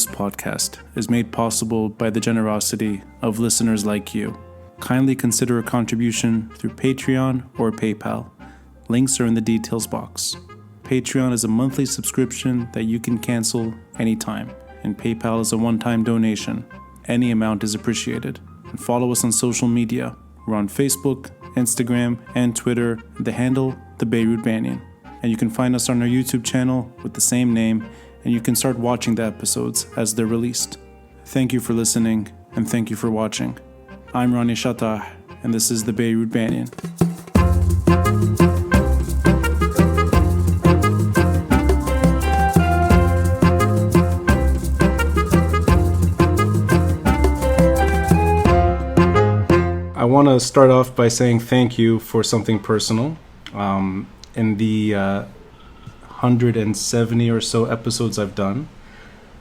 this podcast is made possible by the generosity of listeners like you. Kindly consider a contribution through Patreon or PayPal. Links are in the details box. Patreon is a monthly subscription that you can cancel anytime, and PayPal is a one-time donation. Any amount is appreciated. And follow us on social media. We're on Facebook, Instagram, and Twitter, the handle, the Beirut Banyan. And you can find us on our YouTube channel with the same name, and you can start watching the episodes as they're released. Thank you for listening, and thank you for watching. I'm Ronnie Shatah, and this is the Beirut Banyan. I want to start off by saying thank you for something personal. In the 170 or so episodes I've done,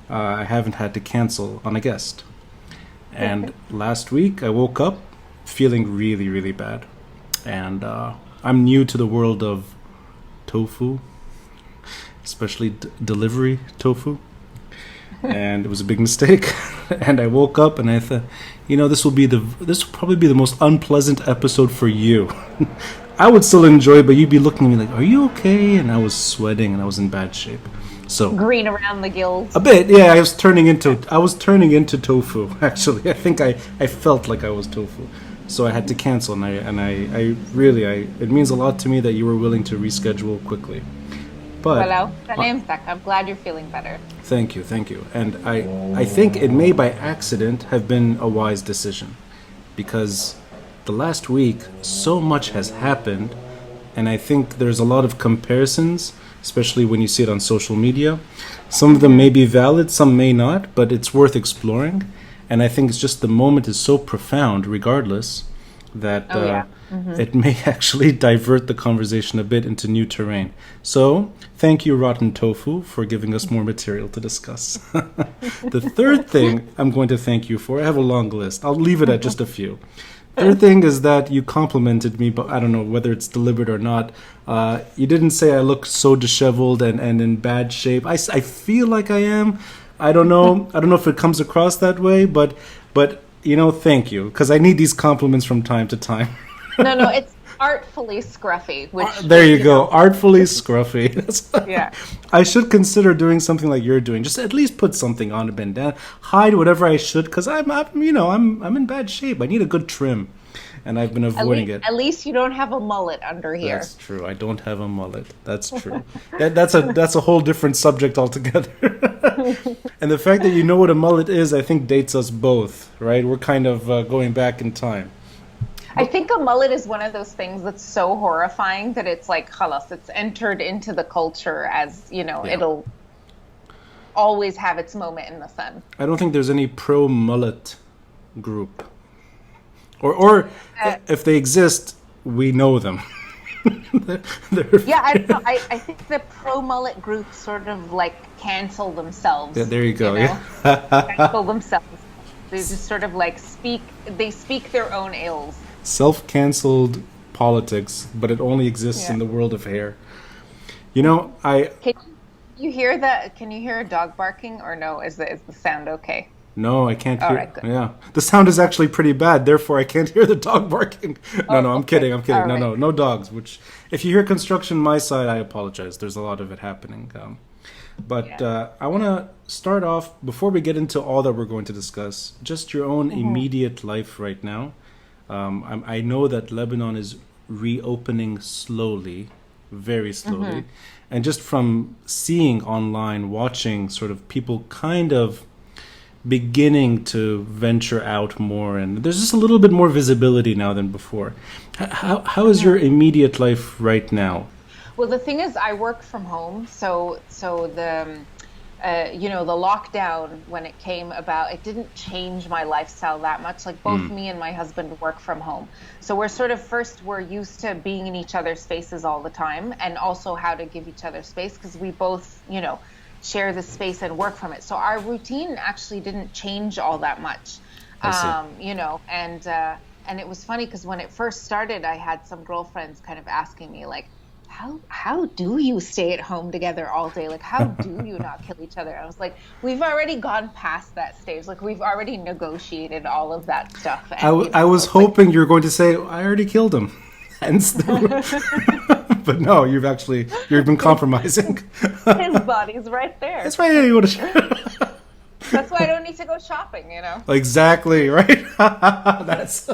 I haven't had to cancel on a guest. And last week I woke up feeling really, really bad. And I'm new to the world of tofu, especially delivery tofu. And it was a big mistake. And I woke up and I thought, this will probably be the most unpleasant episode for you. I would still enjoy it, but you'd be looking at me like, are you okay? And I was sweating and I was in bad shape. So green around the gills. A bit, yeah. I was turning into tofu. Actually, I think I felt like I was tofu. So I had to cancel, and I really it means a lot to me that you were willing to reschedule quickly. But I'm glad you're feeling better. Thank you. And I think it may by accident have been a wise decision, because the last week so much has happened, and I think there's a lot of comparisons, especially when you see it on social media. Some of them may be valid, some may not, but it's worth exploring. And I think it's just the moment is so profound regardless that it may actually divert the conversation a bit into new terrain. So, thank you, Rotten Tofu, for giving us more material to discuss. The third thing I'm going to thank you for, I have a long list. I'll leave it at just a few. Third thing is that you complimented me, but I don't know whether it's deliberate or not. You didn't say I look so disheveled and in bad shape. I feel like I am. I don't know. I don't know if it comes across that way, but thank you, because I need these compliments from time to time. No, it's artfully scruffy. There you go, artfully scruffy. Yeah. I should consider doing something like you're doing. Just at least put something on a bandana, hide whatever I should, because I'm in bad shape. I need a good trim, and I've been avoiding it. At least you don't have a mullet under here. That's true. I don't have a mullet. That's true. That's a whole different subject altogether. And the fact that you know what a mullet is, I think dates us both, right? We're kind of going back in time. I think a mullet is one of those things that's so horrifying that it's like, khalas, it's entered into the culture as, it'll always have its moment in the sun. I don't think there's any pro-mullet group. Or if they exist, we know them. Yeah, I don't know. I think the pro-mullet group sort of like cancel themselves. Yeah, there you go. Cancel themselves. They just sort of like speak their own ills. Self-cancelled politics, but it only exists in the world of hair. Can you hear that? Can you hear a dog barking, or no? Is the sound okay? No, I can't hear. Right, good. Yeah, the sound is actually pretty bad. Therefore, I can't hear the dog barking. No, I'm kidding. All No dogs. Which, if you hear construction on my side, I apologize. There's a lot of it happening. I want to start off before we get into all that we're going to discuss. Just your own immediate life right now. I know that Lebanon is reopening slowly, very slowly. And just from seeing online, watching sort of people kind of beginning to venture out more, and there's just a little bit more visibility now than before. How is your immediate life right now? Well, the thing is, I work from home, so the the lockdown, when it came about, it didn't change my lifestyle that much. Like both me and my husband work from home. So we're used to being in each other's spaces all the time, and also how to give each other space, because we both, share the space and work from it. So our routine actually didn't change all that much. And it was funny because when it first started, I had some girlfriends kind of asking me like, how do you stay at home together all day? Like, how do you not kill each other? I was like, we've already gone past that stage. Like, we've already negotiated all of that stuff. And, I was it's like, hoping you were going to say, I already killed him. Hence but no, you've been compromising. his body's right there. That's right. You want to That's why I don't need to go shopping, you know? exactly, right? That's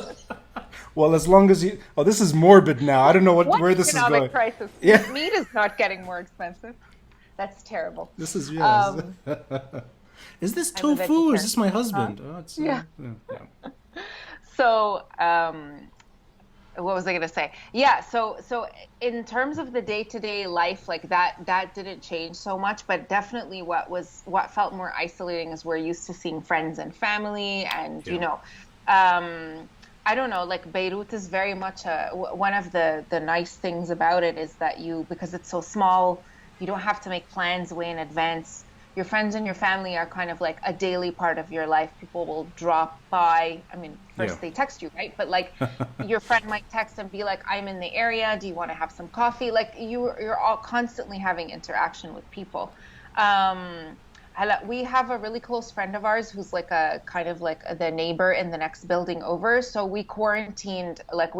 well, as long as you. Oh, this is morbid now. I don't know What where this is economic going. crisis? Yeah. Meat is not getting more expensive. That's terrible. This is yes. Um, Is this I'm a tofu? Or is vegetarian. this my husband? Oh, it's Yeah. yeah. So, what was I gonna say? Yeah, so in terms of the day-to-day life, like that didn't change so much, but definitely what felt more isolating is we're used to seeing friends and family, and I don't know, like Beirut is very much one of the nice things about it is that because it's so small, you don't have to make plans way in advance. Your friends and your family are kind of like a daily part of your life. People will drop by. I mean, first they text you, right? But like your friend might text and be like, I'm in the area. Do you want to have some coffee? Like you're all constantly having interaction with people. We have a really close friend of ours who's like a kind of like the neighbor in the next building over. So we quarantined, like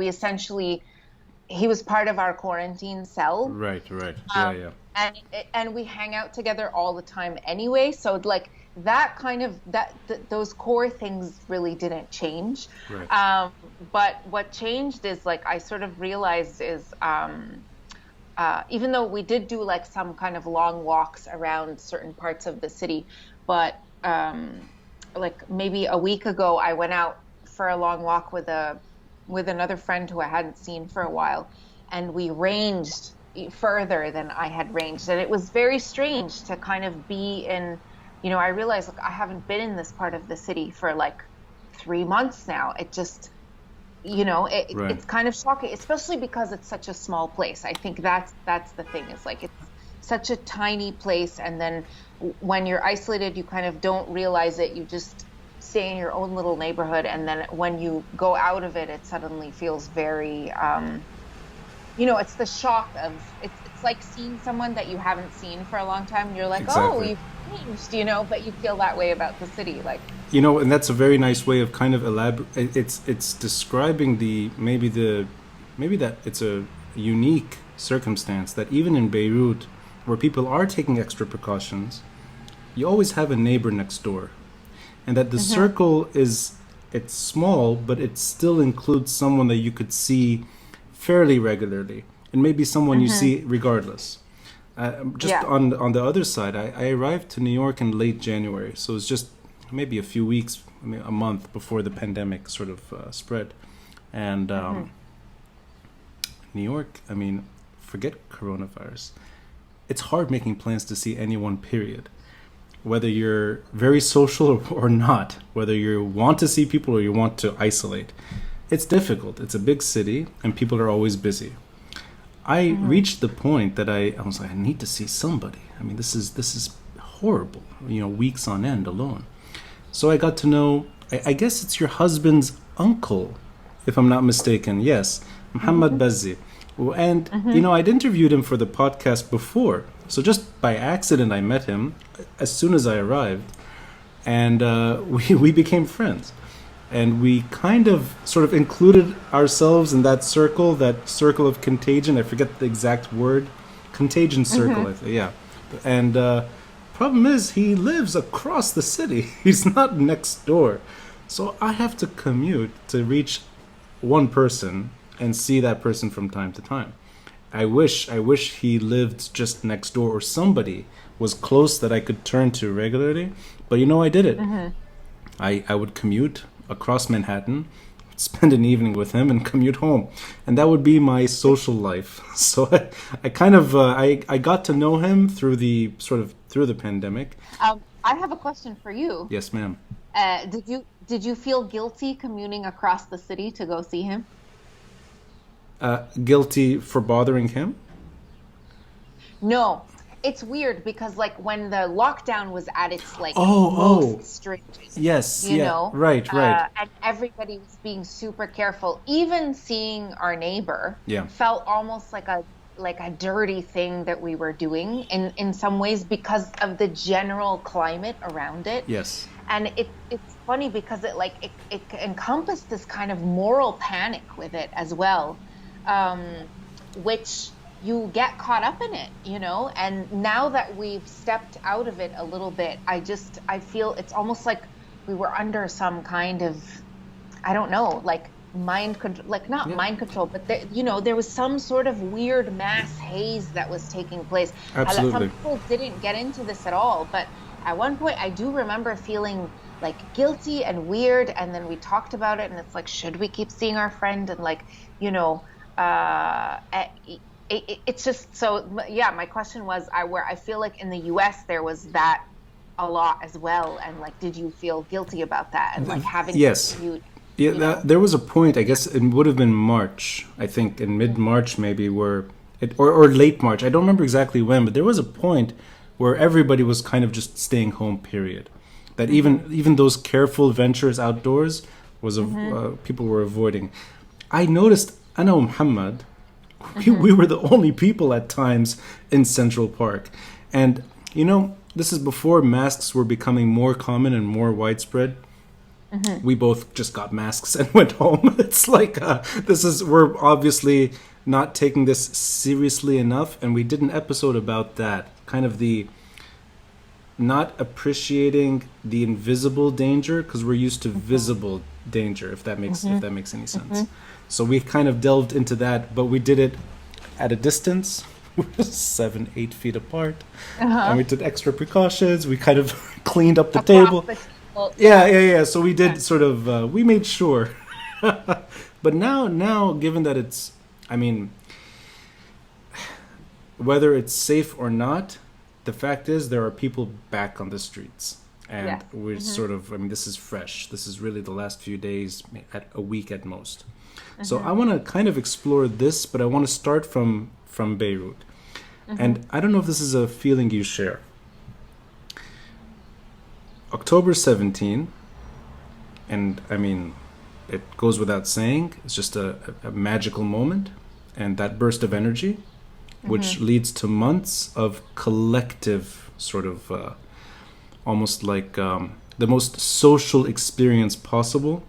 he was part of our quarantine cell. Right. Yeah. And we hang out together all the time anyway. So like that kind of those core things really didn't change. Right. But what changed is like I sort of realized is even though we did do like some kind of long walks around certain parts of the city, but like maybe a week ago, I went out for a long walk with another friend who I hadn't seen for a while, and we ranged further than I had ranged, and it was very strange to kind of be in. I realized like I haven't been in this part of the city for like 3 months now. It just Right. it's kind of shocking, especially because it's such a small place. I think that's the thing, is like it's such a tiny place, and then when you're isolated, you kind of don't realize it. You just stay in your own little neighborhood, and then when you go out of it, it suddenly feels very, it's the shock of it's like seeing someone that you haven't seen for a long time, and you're like, oh, Exactly. you've changed, but you feel that way about the city, like. And that's a very nice way of kind of elaborate. It's describing maybe that it's a unique circumstance that even in Beirut, where people are taking extra precautions, you always have a neighbor next door, and that the circle it's small, but it still includes someone that you could see fairly regularly, and maybe someone you see regardless. On the other side, I arrived to New York in late January, so it's just maybe a few weeks, a month before the pandemic sort of spread. And New York, I mean, forget coronavirus. It's hard making plans to see anyone, period. Whether you're very social or not, whether you want to see people or you want to isolate. It's difficult. It's a big city and people are always busy. I reached the point that I was like, I need to see somebody. I mean, this is horrible, weeks on end alone. So I got to know, I guess it's your husband's uncle, if I'm not mistaken. Yes, Muhammad Bazzi. And, I'd interviewed him for the podcast before. So just by accident, I met him as soon as I arrived. And we became friends. And we kind of sort of included ourselves in that circle of contagion. I forget the exact word. Contagion circle, I think, yeah. And problem is, he lives across the city. He's not next door. So I have to commute to reach one person and see that person from time to time. I wish he lived just next door, or somebody was close that I could turn to regularly. But I did it. I would commute across Manhattan, spend an evening with him, and commute home, and that would be my social life. So I kind of I got to know him through the pandemic. I have a question for you. Yes, ma'am. Did you feel guilty commuting across the city to go see him? Guilty for bothering him? No. It's weird because like when the lockdown was at its like most most stringent, yes, right, and everybody was being super careful. Even seeing our neighbor Yeah. felt almost like like a dirty thing that we were doing in some ways because of the general climate around it. Yes. And it's funny because it encompassed this kind of moral panic with it as well, which you get caught up in it, you know. And now that we've stepped out of it a little bit, I feel it's almost like we were under some kind of, I don't know, like mind control, like not mind control, but there was some sort of weird mass haze that was taking place. Absolutely. Some people didn't get into this at all, but at one point I do remember feeling like guilty and weird, and then we talked about it, and it's like, should we keep seeing our friend? And like, it's just so, yeah, my question was, where I feel like in the US there was that a lot as well, and like, did you feel guilty about that, and like having yes. to commute? Yeah, there was a point, I guess it would have been March, I think in mid-March maybe, where or late March, I don't remember exactly when, but there was a point where everybody was kind of just staying home, period. That even those careful ventures outdoors was people were avoiding. I noticed Ana Muhammad, we were the only people at times in Central Park. And, this is before masks were becoming more common and more widespread. We both just got masks and went home. It's like, we're obviously not taking this seriously enough. And we did an episode about that, kind of the not appreciating the invisible danger, because we're used to visible danger, if that makes any sense. So we kind of delved into that, but we did it at a distance, 7-8 feet apart, and we took extra precautions. We kind of cleaned up the table. Yeah. So we did sort of, we made sure. But now, given that it's, I mean, whether it's safe or not, the fact is there are people back on the streets. And we're sort of, I mean, this is fresh. This is really the last few days, at a week at most. So I want to kind of explore this, but I want to start from Beirut. And I don't know if this is a feeling you share. October 17, and I mean, it goes without saying, it's just a magical moment, and that burst of energy, which leads to months of collective sort of, almost like the most social experience possible,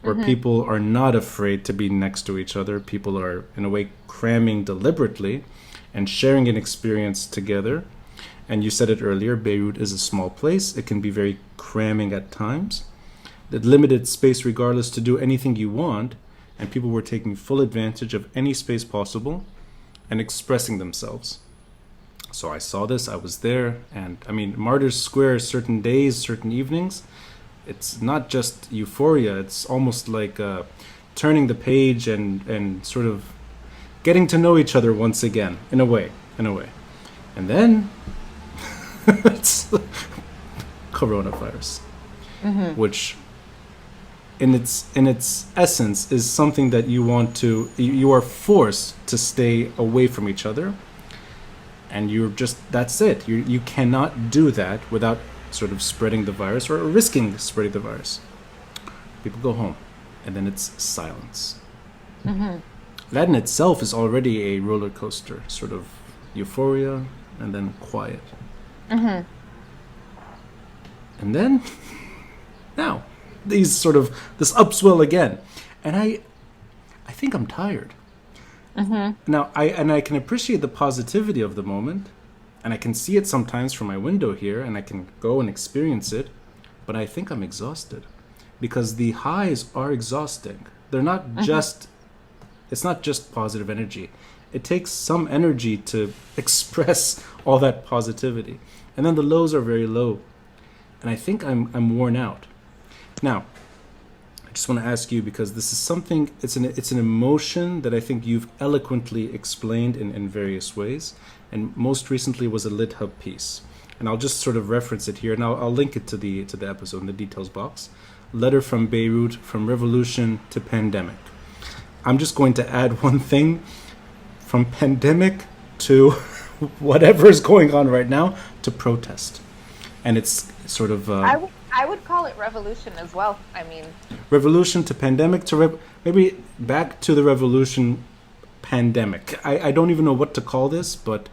where people are not afraid to be next to each other. People are, in a way, cramming deliberately and sharing an experience together. And you said it earlier, Beirut is a small place. It can be very cramming at times. The limited space regardless to do anything you want, and people were taking full advantage of any space possible and expressing themselves. So I saw this, I was there, and I mean, Martyrs Square, certain days, certain evenings, it's not just euphoria, it's almost like turning the page and sort of getting to know each other once again, in a way. And then, it's coronavirus, which in its essence is something that you are forced to stay away from each other. And that's it. You cannot do that without sort of spreading the virus or risking spreading the virus. People go home, and then it's silence. That in itself is already a roller coaster, sort of euphoria and then quiet. And then, now, this upswell again. And I think I'm tired. Now, I can appreciate the positivity of the moment, and I can see it sometimes from my window here, and I can go and experience it, but I think I'm exhausted, because the highs are exhausting. They're not just, it's not just positive energy. It takes some energy to express all that positivity. And then the lows are very low, and I think I'm worn out. Now, I just want to ask you, because this is something, it's an emotion that I think you've eloquently explained in various ways, and most recently was a LitHub piece. And I'll just sort of reference it here, and I'll link it to the episode in the details box. Letter from Beirut, from revolution to pandemic. I'm just going to add one thing, from pandemic to whatever is going on right now to protest. And it's sort of... I would call it revolution as well. I mean, revolution to pandemic to maybe back to the revolution pandemic. I don't even know what to call this, but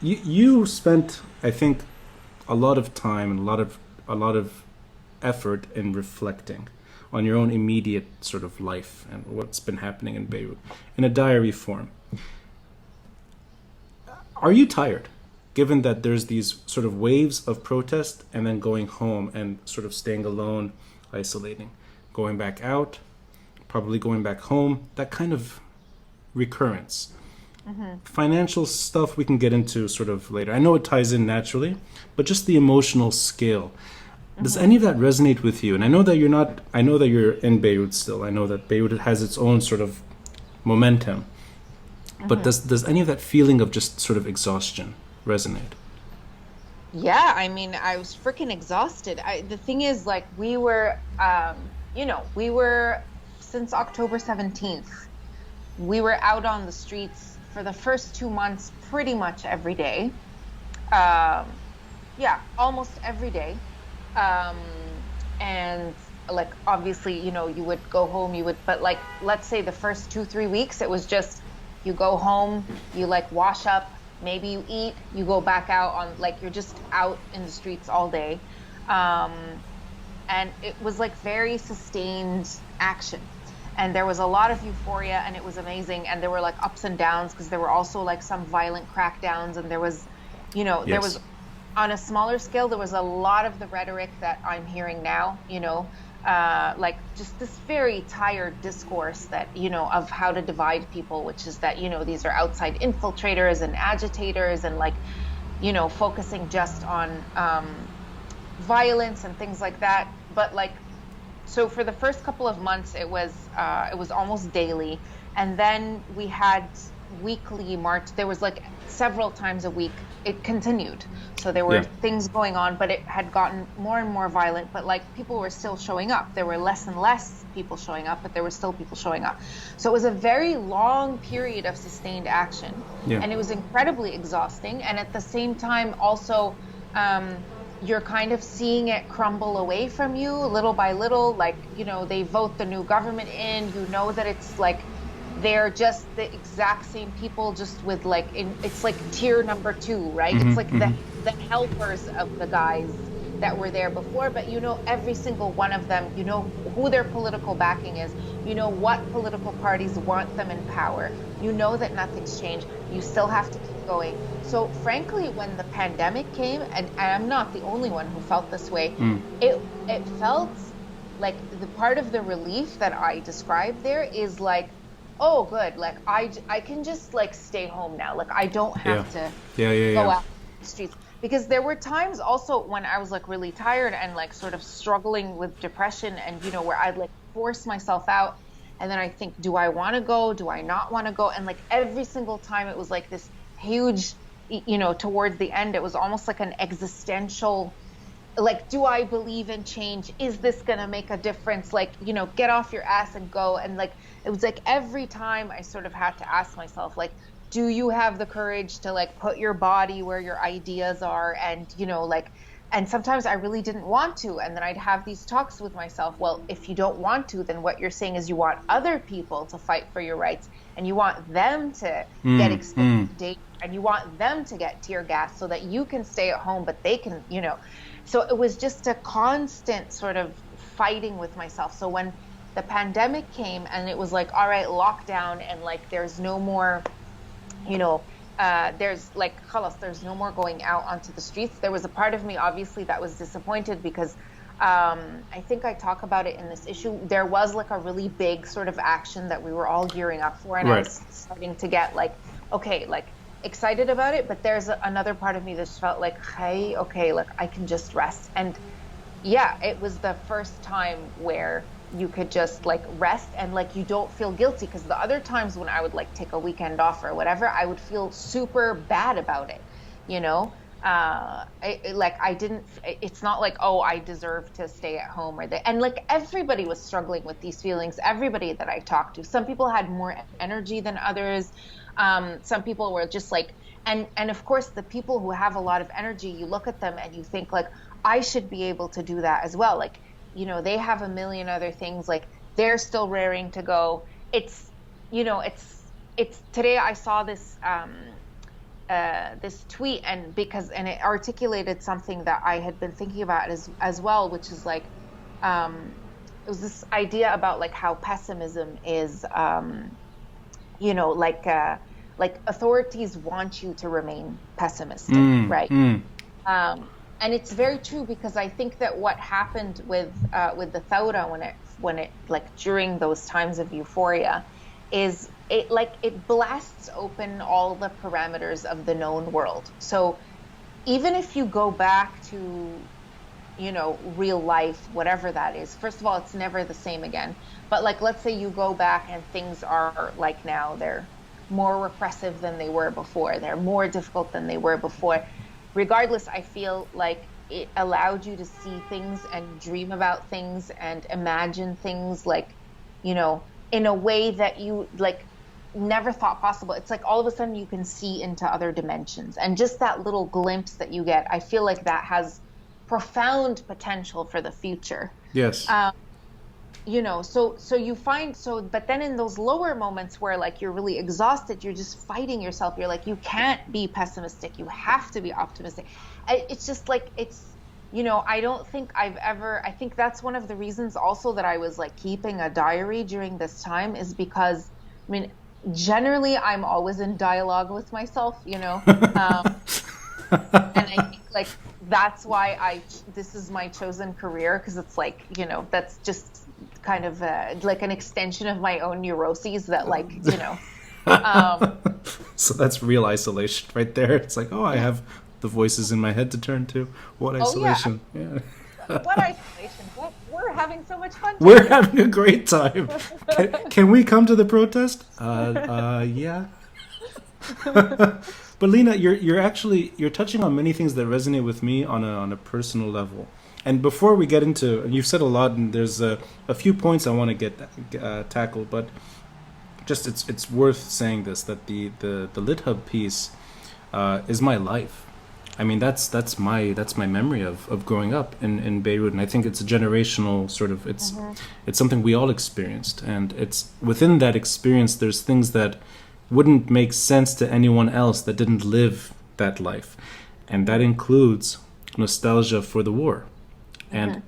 you spent, I think, a lot of time and a lot of effort in reflecting on your own immediate sort of life and what's been happening in Beirut in a diary form. Are you tired, given that there's these sort of waves of protest and then going home and sort of staying alone, isolating, going back out, probably going back home, that kind of recurrence? Financial stuff we can get into sort of later. I know it ties in naturally, but just the emotional scale. Does any of that resonate with you? And I know that you're in Beirut still. I know that Beirut has its own sort of momentum. But does any of that feeling of just sort of exhaustion resonate? Yeah, I mean, I was freaking exhausted. The thing is, like, we were since October 17th, we were out on the streets for the first 2 months pretty much every day. Yeah, almost every day. And like, obviously, you would go home, but like, let's say the first 2-3 weeks, it was just, you go home, you like wash up, maybe you eat, you go back out on, like, you're just out in the streets all day. And it was like very sustained action. And there was a lot of euphoria, and it was amazing. And there were like ups and downs, because there were also like some violent crackdowns, and there was, there was, on a smaller scale, there was a lot of the rhetoric that I'm hearing now, like just this very tired discourse that, of how to divide people, which is that, these are outside infiltrators and agitators, and like, focusing just on violence and things like that. But like, so for the first couple of months, it was almost daily. And then we had weekly march. There was like several times a week. It continued. So there were things going on, but it had gotten more and more violent. But like, people were still showing up. There were less and less people showing up, but there were still people showing up. So it was a very long period of sustained action. And it was incredibly exhausting. And at the same time, also, you're kind of seeing it crumble away from you little by little. Like, they vote the new government in, that it's like, they're just the exact same people, just with like, it's like tier number 2, right? It's like the helpers of the guys that were there before, but every single one of them, who their political backing is, what political parties want them in power, that nothing's changed. You still have to keep going. So frankly, when the pandemic came, and I'm not the only one who felt this way, it felt like the part of the relief that I described there is like, oh, good, like I can just like stay home now. Like, I don't have to go out in the streets. Because there were times also when I was like really tired and like sort of struggling with depression, and where I'd like force myself out, and then I think, do I want to go? Do I not want to go? And like every single time it was like this huge, towards the end, it was almost like an existential, like, do I believe in change? Is this going to make a difference? Like, get off your ass and go. And like, it was like every time I sort of had to ask myself, like, do you have the courage to like put your body where your ideas are? And, and sometimes I really didn't want to. And then I'd have these talks with myself. Well, if you don't want to, then what you're saying is you want other people to fight for your rights, and you want them to get exposed to danger, and you want them to get tear gas so that you can stay at home, but they can, So it was just a constant sort of fighting with myself. So when the pandemic came and it was like, all right, lockdown, and like, there's no more, there's like, khalas, there's no more going out onto the streets. There was a part of me, obviously, that was disappointed, because I think I talk about it in this issue. There was like a really big sort of action that we were all gearing up for, and I was starting to get like, okay, like excited about it. But there's another part of me that just felt like, hey, okay, like I can just rest. And yeah, it was the first time where you could just like rest, and like you don't feel guilty, because the other times when I would like take a weekend off or whatever, I would feel super bad about it, it's not like, oh, I deserve to stay at home, and like everybody was struggling with these feelings, everybody that I talked to. Some people had more energy than others. Some people were just like, and of course the people who have a lot of energy, you look at them and you think like, I should be able to do that as well. Like, they have a million other things, like they're still raring to go. It's it's today I saw this tweet, and it articulated something that I had been thinking about as well, which is like it was this idea about like how pessimism is like authorities want you to remain pessimistic, right? And it's very true, because I think that what happened with the Thawra when it like during those times of euphoria is it blasts open all the parameters of the known world. So even if you go back to, real life, whatever that is, first of all, it's never the same again. But like, let's say you go back and things are like now, they're more repressive than they were before. They're more difficult than they were before. Regardless, I feel like it allowed you to see things and dream about things and imagine things like, in a way that you like never thought possible. It's like all of a sudden you can see into other dimensions, and just that little glimpse that you get, I feel like that has profound potential for the future. Yes. So you find, but then in those lower moments where like you're really exhausted, you're just fighting yourself. You're like, you can't be pessimistic. You have to be optimistic. It's just like, I don't think I think that's one of the reasons also that I was like keeping a diary during this time, is because, I mean, generally I'm always in dialogue with myself, and I think like that's why this is my chosen career, because it's like, that's just kind of like an extension of my own neuroses that like, So that's real isolation right there. It's like, oh, I have the voices in my head to turn to. What isolation? Oh, yeah. What isolation? We're having so much fun today. We're having a great time. Can we come to the protest? Yeah. But Lina, you're touching on many things that resonate with me on a personal level. And before we get into, you've said a lot, and there's a few points I want to get tackled, but just it's worth saying this, that the LitHub piece is my life. I mean, that's my memory of growing up in Beirut, and I think it's a generational sort of, it's something we all experienced, and it's within that experience there's things that wouldn't make sense to anyone else that didn't live that life, and that includes nostalgia for the war. And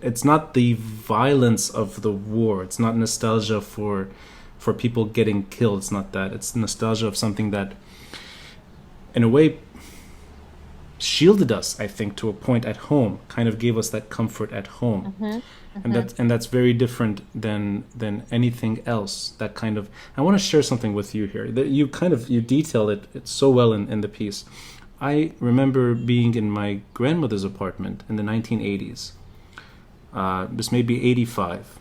it's not the violence of the war. It's not nostalgia for people getting killed. It's not that. It's nostalgia of something that, in a way, shielded us, I think, to a point at home. Kind of gave us that comfort at home, and that's very different than anything else. That kind of. I want to share something with you here. That you detail it so well in the piece. I remember being in my grandmother's apartment in the 1980s. This may be 85,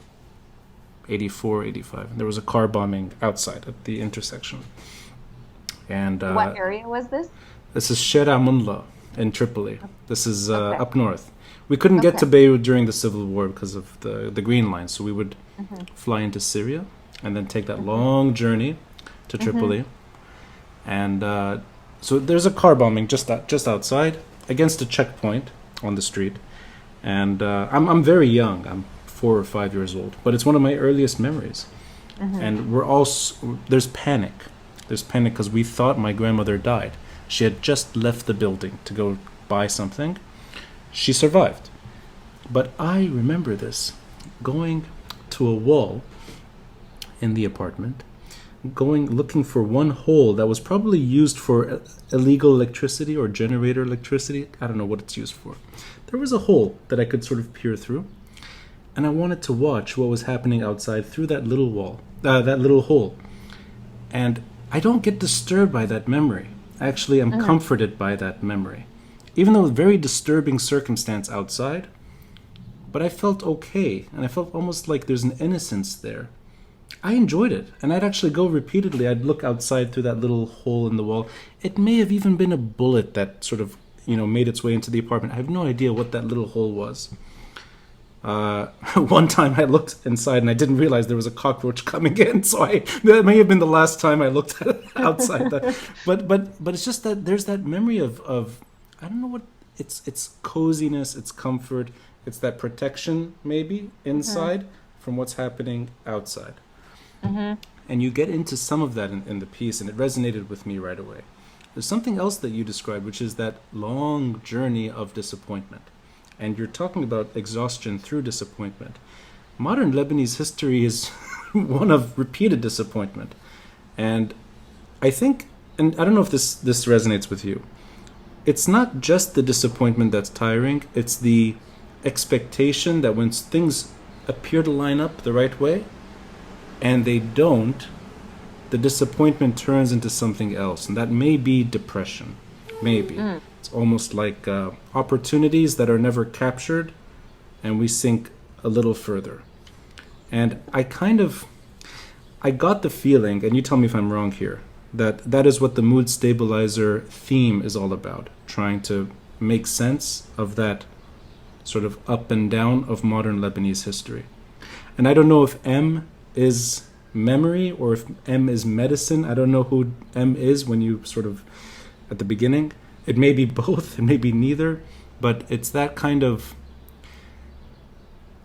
84, 85. There was a car bombing outside at the intersection. And what area was this? This is Shera Munla in Tripoli. This is up north. We couldn't get to Beirut during the Civil War because of the Green Line, so we would fly into Syria and then take that long journey to Tripoli. And so there's a car bombing just outside against a checkpoint on the street, and I'm very young. I'm 4 or 5 years old, but it's one of my earliest memories. And there's panic. There's panic because we thought my grandmother died. She had just left the building to go buy something. She survived, but I remember this, going to a wall in the apartment, looking for one hole that was probably used for illegal electricity or generator electricity. I don't know what it's used for. There was a hole that I could sort of peer through, and I wanted to watch what was happening outside through that little that little hole. And I don't get disturbed by that memory. Actually, I'm comforted by that memory. Even though it was a very disturbing circumstance outside, but I felt okay, and I felt almost like there's an innocence there. I enjoyed it, and I'd actually go repeatedly. I'd look outside through that little hole in the wall. It may have even been a bullet that sort of, made its way into the apartment. I have no idea what that little hole was. One time I looked inside and I didn't realize there was a cockroach coming in, so that may have been the last time I looked outside. But it's just that there's that memory of I don't know what, it's coziness, it's comfort, it's that protection maybe inside from what's happening outside. And you get into some of that in the piece, and it resonated with me right away. There's something else that you described, which is that long journey of disappointment. And you're talking about exhaustion through disappointment. Modern Lebanese history is one of repeated disappointment. And I think, and I don't know if this resonates with you, it's not just the disappointment that's tiring, it's the expectation that when things appear to line up the right way, and they don't, the disappointment turns into something else. And that may be depression. Maybe. It's almost like opportunities that are never captured, and we sink a little further. And I got the feeling, and you tell me if I'm wrong here, that is what the mood stabilizer theme is all about, trying to make sense of that sort of up and down of modern Lebanese history. And I don't know if M is memory or if M is medicine. I don't know who M is when you sort of, at the beginning. It may be both, it may be neither, but it's that kind of,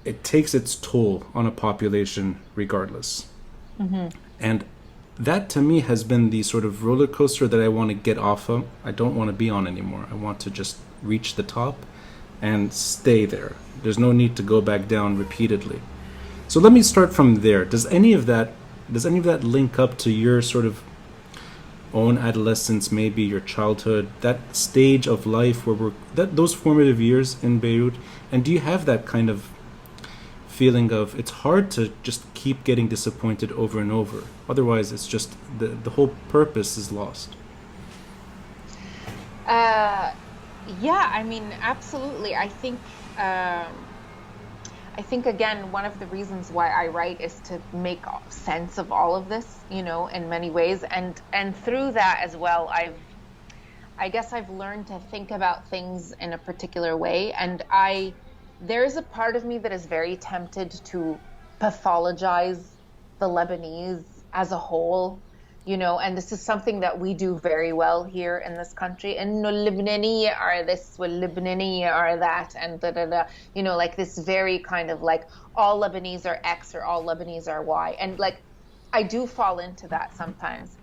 it takes its toll on a population regardless. And that to me has been the sort of roller coaster that I want to get off of. I don't want to be on anymore. I want to just reach the top and stay there. There's no need to go back down repeatedly. So let me start from there. Does any of that link up to your sort of own adolescence, maybe your childhood, that stage of life where those formative years in Beirut? And do you have that kind of feeling of it's hard to just keep getting disappointed over and over? Otherwise, it's just the whole purpose is lost. Yeah, I mean, absolutely. I think again, one of the reasons why I write is to make sense of all of this, in many ways, and through that as well, I guess I've learned to think about things in a particular way, and there's a part of me that is very tempted to pathologize the Lebanese as a whole, and this is something that we do very well here in this country. And no Lebanese are this, well, Lebanese are that, and like this very kind of like all Lebanese are X or all Lebanese are Y. And like, I do fall into that sometimes.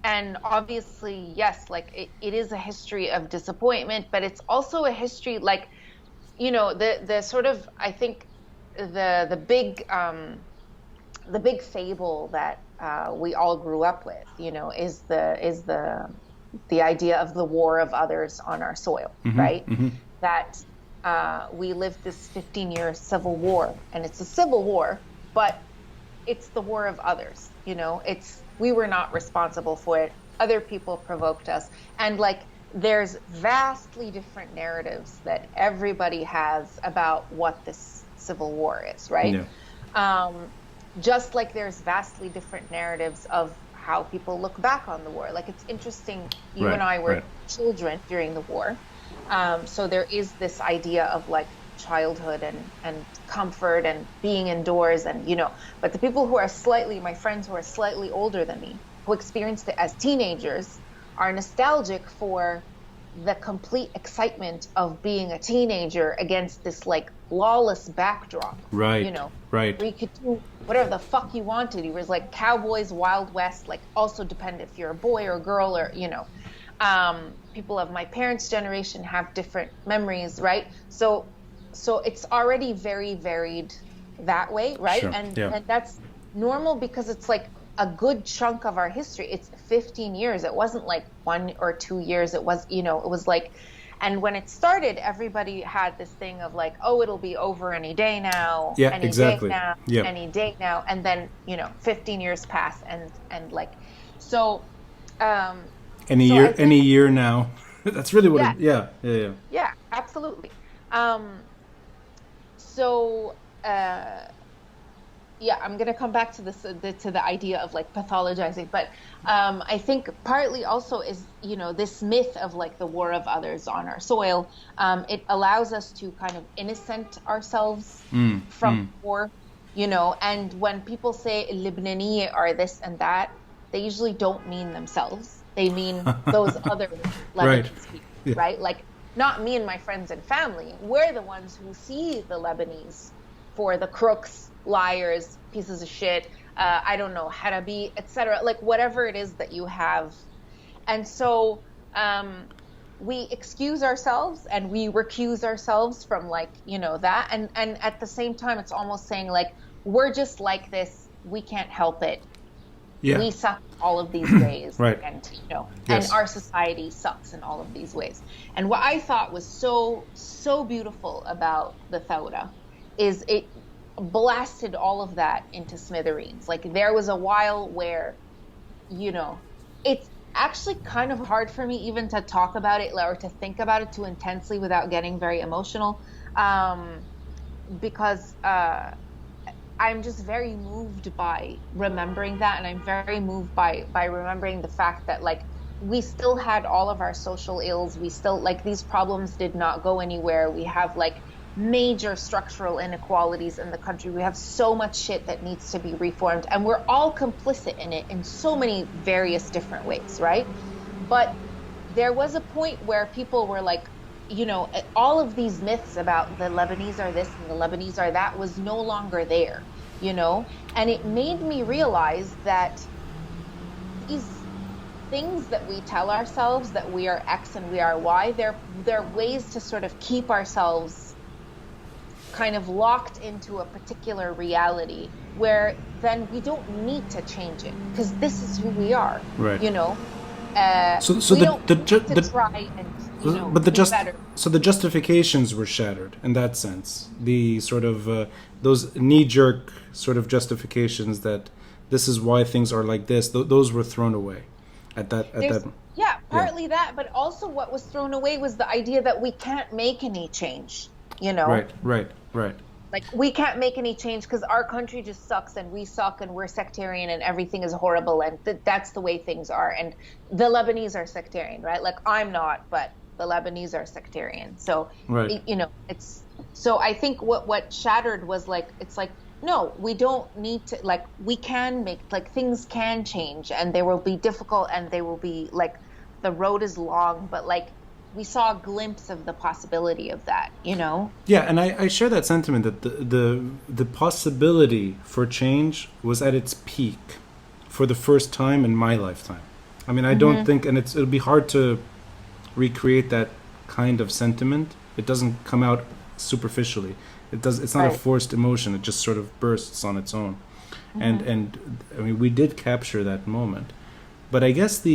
And obviously, yes, like it is a history of disappointment, but it's also a history like, the sort of, I think the big fable that we all grew up with, is the idea of the war of others on our soil, right? That we lived this 15-year civil war, and it's a civil war, but it's the war of others. We were not responsible for it. Other people provoked us, and like, there's vastly different narratives that everybody has about what this civil war is, right? Yeah. Just like there's vastly different narratives of how people look back on the war. Like, it's interesting, you and I were children during the war. So there is this idea of like childhood and comfort and being indoors and, but the people who are my friends who are slightly older than me, who experienced it as teenagers, are nostalgic for the complete excitement of being a teenager against this like lawless backdrop. Right. Right. Where you could do whatever the fuck you wanted. It was like cowboys, Wild West, like also depend if you're a boy or a girl or, people of my parents' generation have different memories, right? So it's already very varied that way, right? Sure. And that's normal because it's like a good chunk of our history. It's 15 years. It wasn't like 1 or 2 years. It was, it was like, and when it started, everybody had this thing of like, oh, it'll be over any day now. Yeah, any exactly. Day now, yep. Any day now. And then, 15 years pass and like, so. Any year now. That's really what Yeah, absolutely. I'm going to come back to this, to the idea of like pathologizing, but I think partly also is, this myth of like the war of others on our soil. It allows us to kind of innocent ourselves from war, and when people say Lebanese are this and that, they usually don't mean themselves. They mean those other Lebanese people, right? Like, not me and my friends and family. We're the ones who see the Lebanese for the crooks, liars, pieces of shit, I don't know, harabi, etc. Like whatever it is that you have. And so we excuse ourselves and we recuse ourselves from like, that. And at the same time, it's almost saying like, we're just like this. We can't help it. Yeah. We suck in all of these ways. Right. And, Yes. and our society sucks in all of these ways. And what I thought was so beautiful about the Thawra is it blasted all of that into smithereens. Like there was a while where, it's actually kind of hard for me even to talk about it or to think about it too intensely without getting very emotional, because I'm just very moved by remembering that, and I'm very moved by remembering the fact that like we still had all of our social ills. We still like these problems did not go anywhere. We have like major structural inequalities in the country. We have so much shit that needs to be reformed, and we're all complicit in it in so many various different ways, right? But there was a point where people were like, all of these myths about the Lebanese are this and the Lebanese are that was no longer there, and it made me realize that these things that we tell ourselves that we are X and we are Y, they're ways to sort of keep ourselves kind of locked into a particular reality where then we don't need to change it because this is who we are, Right. So we don't need to try and but be better. So the justifications were shattered in that sense. The sort of those knee-jerk sort of justifications that this is why things are like this. Those were thrown away at that. Yeah, partly that, but also what was thrown away was the idea that we can't make any change. Right. Like we can't make any change because our country just sucks and we suck and we're sectarian and everything is horrible and that's the way things are. And the Lebanese are sectarian, right? Like I'm not, but the Lebanese are sectarian. So, right. it's so I think what shattered was like, it's like, no, we don't need to, like, we can make, like, things can change and they will be difficult and they will be like, the road is long, but like, we saw a glimpse of the possibility of that, Yeah, and I share that sentiment that the possibility for change was at its peak for the first time in my lifetime. I mean, I don't think, and it'll be hard to recreate that kind of sentiment. It doesn't come out superficially. It's not a forced emotion. It just sort of bursts on its own. And I mean, we did capture that moment. But I guess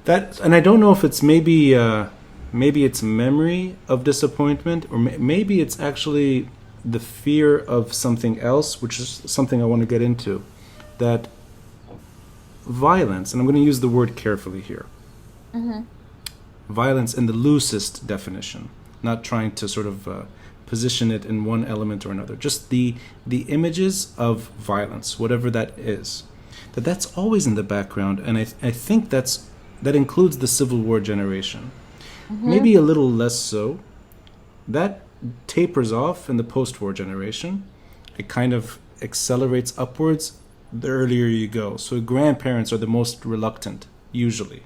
and I don't know if it's maybe it's memory of disappointment, or maybe it's actually the fear of something else, which is something I want to get into. That violence, and I'm going to use the word carefully here. Violence in the loosest definition, not trying to sort of position it in one element or another. Just the images of violence, whatever that is, that's always in the background, and I think that includes the Civil War generation. Maybe a little less so. That tapers off in the post-war generation. It kind of accelerates upwards the earlier you go. So grandparents are the most reluctant, usually.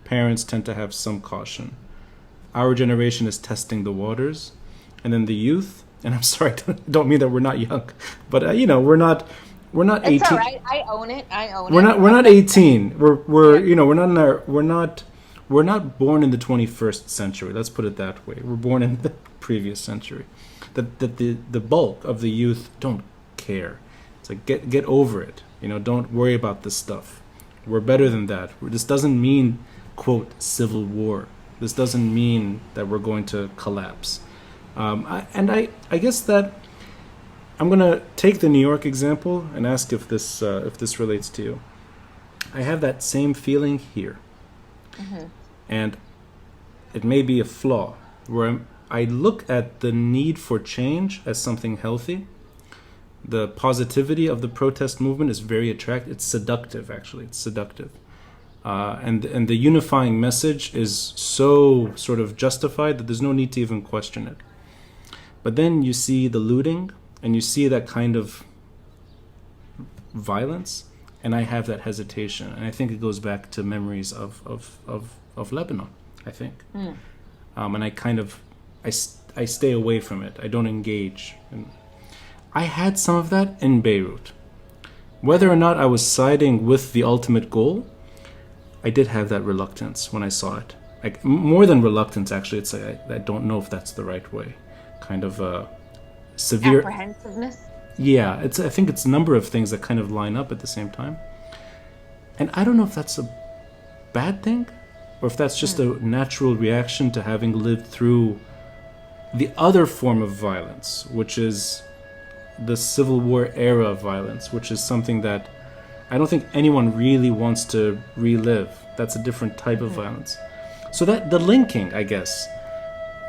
Parents tend to have some caution. Our generation is testing the waters. And then the youth, and I'm sorry, I don't mean that we're not young, but we're not 18. It's all right. I own it. We're not 18. We're not born in the 21st century. Let's put it that way. We're born in the previous century. That the bulk of the youth don't care. It's like get over it. Don't worry about this stuff. We're better than that. This doesn't mean, quote, civil war. This doesn't mean that we're going to collapse. I guess that I'm going to take the New York example and ask if this relates to you. I have that same feeling here. And it may be a flaw, where I look at the need for change as something healthy. The positivity of the protest movement is very attractive. It's seductive, actually. It's seductive. And the unifying message is so sort of justified that there's no need to even question it. But then you see the looting, and you see that kind of violence, and I have that hesitation. And I think it goes back to memories of Lebanon, I think. And I kind of, I stay away from it. I don't engage. And I had some of that in Beirut. Whether or not I was siding with the ultimate goal, I did have that reluctance when I saw it. Like, more than reluctance, actually, it's like I don't know if that's the right way. Kind of severe Apprehensiveness. Yeah, I think it's a number of things that kind of line up at the same time. And I don't know if that's a bad thing or if that's just a natural reaction to having lived through the other form of violence, which is the Civil War era violence, which is something that I don't think anyone really wants to relive. That's a different type of violence. So that the linking, I guess,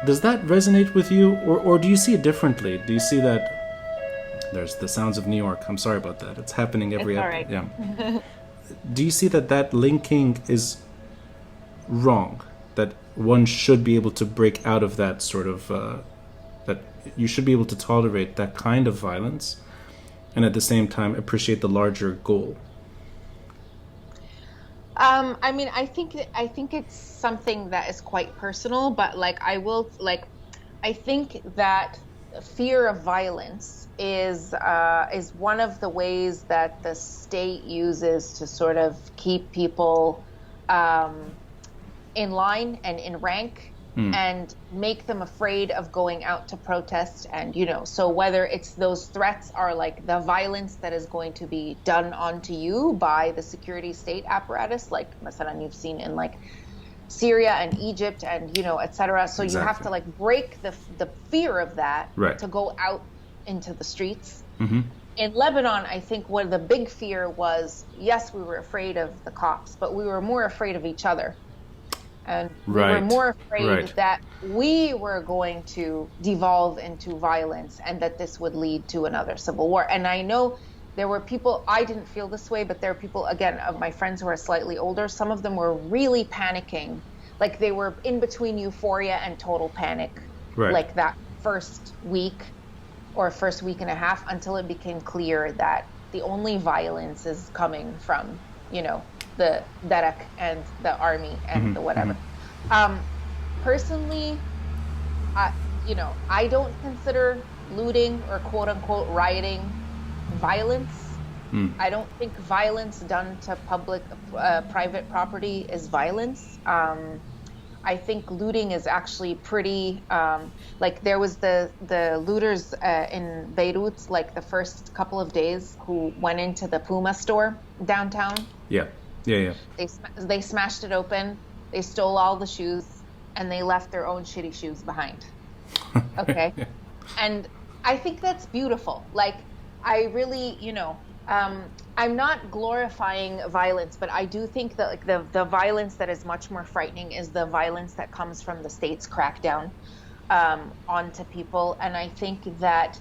does that resonate with you, or do you see it differently? Do you see that there's the sounds of New York? I'm sorry about that. It's happening every It's all right. Yeah. Do you see that linking is wrong? That one should be able to break out of that sort of that you should be able to tolerate that kind of violence, and at the same time appreciate the larger goal. I mean, I think it's something that is quite personal, but like I think that fear of violence is one of the ways that the state uses to sort of keep people in line and in rank and make them afraid of going out to protest. And, so whether it's those threats are like the violence that is going to be done onto you by the security state apparatus, like masalan you've seen in like Syria and Egypt and, et cetera. So you have to like break the fear of that to go out into the streets. In Lebanon, I think what the big fear was, yes, we were afraid of the cops, but we were more afraid of each other. And we were more afraid that we were going to devolve into violence and that this would lead to another civil war. And I know there were people, I didn't feel this way, but there are people, again, of my friends who are slightly older, some of them were really panicking. Like they were in between euphoria and total panic, like that first week or first week and a half, until it became clear that the only violence is coming from, the Derek and the army and the whatever. Personally, I don't consider looting or quote unquote rioting violence. I don't think violence done to private property is violence. I think looting is actually pretty, like there was the looters in Beirut, like the first couple of days, who went into the Puma store downtown. Yeah. They smashed it open, they stole all the shoes, and they left their own shitty shoes behind. Okay? And I think that's beautiful. Like, I really, I'm not glorifying violence, but I do think that like the violence that is much more frightening is the violence that comes from the state's crackdown onto people. And I think that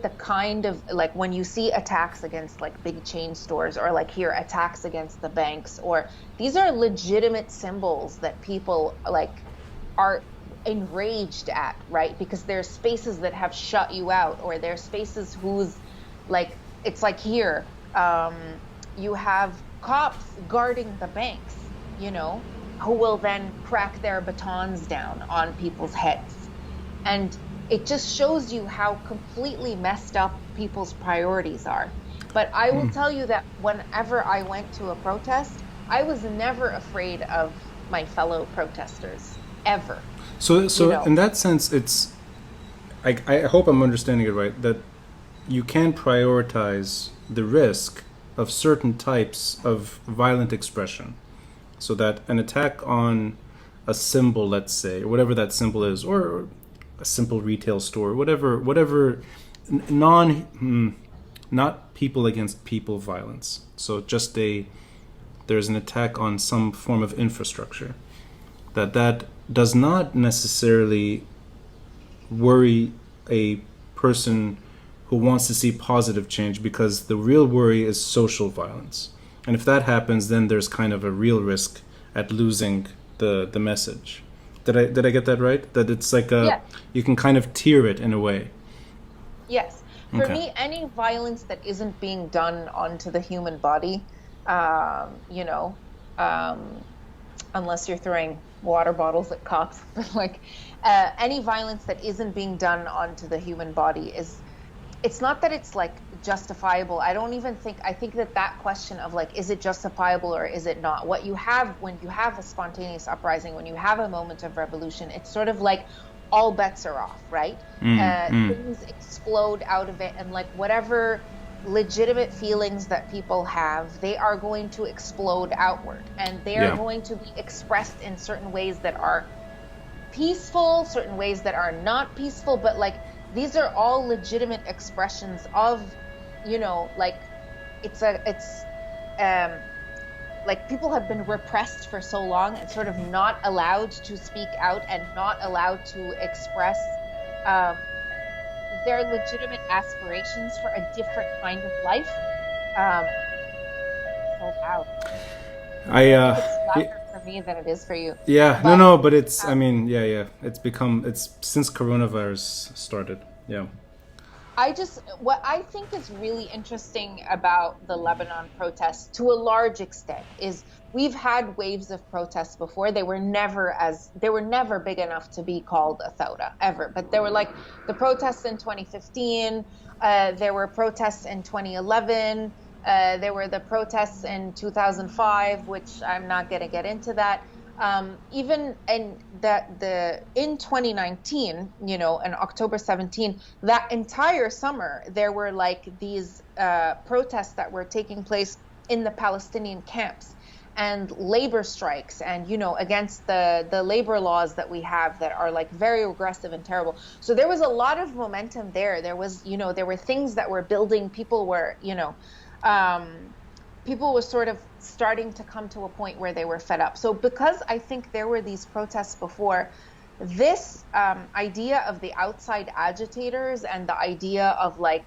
the kind of like when you see attacks against like big chain stores, or like here attacks against the banks, or these are legitimate symbols that people like are enraged at, right? Because there's spaces that have shut you out, or there's spaces whose like, it's like here, you have cops guarding the banks, who will then crack their batons down on people's heads. And it just shows you how completely messed up people's priorities are. But I will tell you that whenever I went to a protest, I was never afraid of my fellow protesters, ever. So in that sense, it's, I hope I'm understanding it right, that you can prioritize the risk of certain types of violent expression, so that an attack on a symbol, let's say, or whatever that symbol is, or a simple retail store, whatever not people against people violence. So just there's an attack on some form of infrastructure that does not necessarily worry a person who wants to see positive change, because the real worry is social violence. And if that happens, then there's kind of a real risk at losing the message. Did I get that right? That it's like you can kind of tier it in a way. Yes. For me, any violence that isn't being done onto the human body, unless you're throwing water bottles at cops, but like any violence that isn't being done onto the human body is, it's not that it's like justifiable. I don't even think, I think that that question of like, is it justifiable or is it not? What you have when you have a spontaneous uprising, when you have a moment of revolution, it's sort of like all bets are off, right? Things explode out of it, and like whatever legitimate feelings that people have, they are going to explode outward, and they are going to be expressed in certain ways that are peaceful, certain ways that are not peaceful, but like these are all legitimate expressions of, you know, like it's like people have been repressed for so long and sort of not allowed to speak out and not allowed to express their legitimate aspirations for a different kind of life. So loud. I think it's louder for me than it is for you. Yeah, But no, but it's, I mean, yeah. It's since coronavirus started. Yeah. what I think is really interesting about the Lebanon protests, to a large extent, is we've had waves of protests before. They were never big enough to be called a thawra, ever. But there were like the protests in 2015, there were protests in 2011, there were the protests in 2005, which I'm not going to get into that. Even in 2019, you know, in October 17, that entire summer, there were like these protests that were taking place in the Palestinian camps, and labor strikes, and, you know, against the labor laws that we have that are like very aggressive and terrible. So there was a lot of momentum there. There was, you know, there were things that were building. People were, you know, people were sort of starting to come to a point where they were fed up. So because I think there were these protests before, this idea of the outside agitators and the idea of like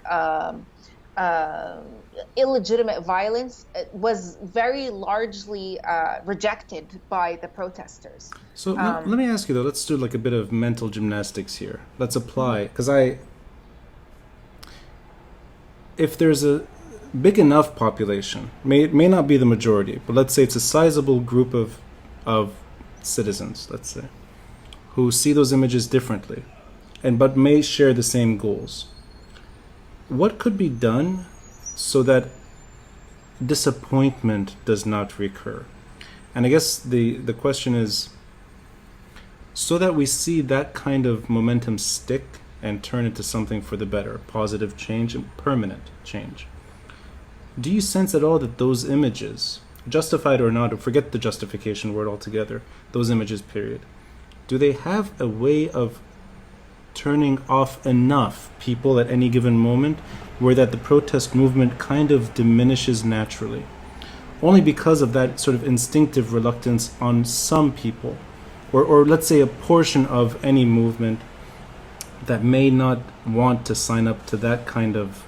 illegitimate violence was very largely rejected by the protesters. So let me ask you though, let's do like a bit of mental gymnastics here. Let's apply, because if there's a big enough population, it may not be the majority, but let's say it's a sizable group of citizens, let's say, who see those images differently, but may share the same goals. What could be done so that disappointment does not recur? And I guess the question is, so that we see that kind of momentum stick and turn into something for the better, positive change and permanent change. Do you sense at all that those images, justified or not, or forget the justification word altogether, those images, period, do they have a way of turning off enough people at any given moment where that the protest movement kind of diminishes naturally? Only because of that sort of instinctive reluctance on some people, or let's say a portion of any movement that may not want to sign up to that kind of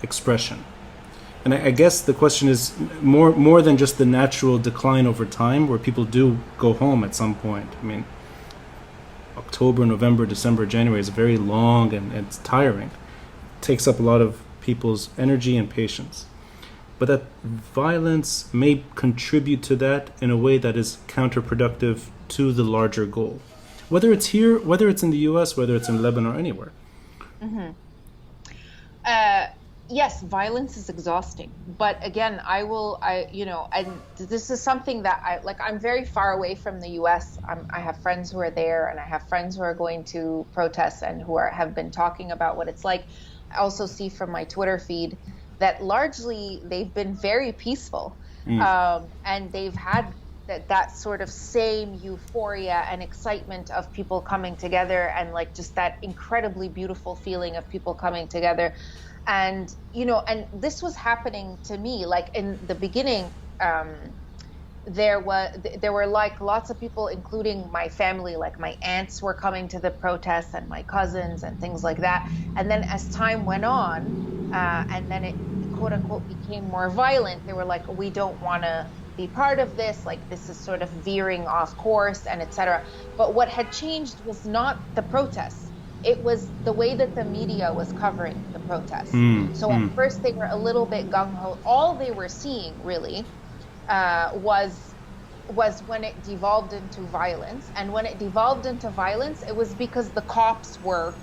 expression. And I guess the question is more than just the natural decline over time, where people do go home at some point. I mean, October, November, December, January is very long and it's tiring. It takes up a lot of people's energy and patience. But that violence may contribute to that in a way that is counterproductive to the larger goal. Whether it's here, whether it's in the US, whether it's in Lebanon or anywhere. Mm-hmm. Yes, violence is exhausting. But again, and this is something that I'm very far away from the US. I have friends who are there, and I have friends who are going to protests and who have been talking about what it's like. I also see from my Twitter feed that largely they've been very peaceful. And they've had that sort of same euphoria and excitement of people coming together, and like just that incredibly beautiful feeling of people coming together. And, you know, and this was happening to me, like in the beginning, there were like lots of people, including my family, like my aunts were coming to the protests and my cousins and things like that. And then as time went on, and then it quote unquote became more violent, they were like, we don't want to be part of this, like this is sort of veering off course, and etc. But what had changed was not the protests. It was the way that the media was covering the protests. At first they were a little bit gung-ho. All they were seeing really was was when it devolved into violence. And when it devolved into violence, it was because the cops were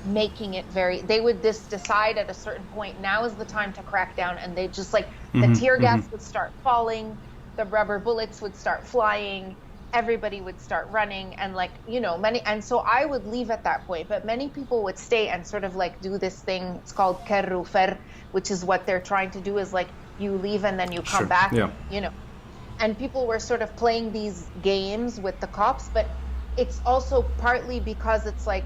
making it they would just decide at a certain point, now is the time to crack down. And they just like, the tear gas would start falling, the rubber bullets would start flying, everybody would start running, and like, and so I would leave at that point, but many people would stay and sort of like do this thing. It's called kerru fer, which is what they're trying to do, is like you leave and then you come back. And people were sort of playing these games with the cops, but it's also partly because it's like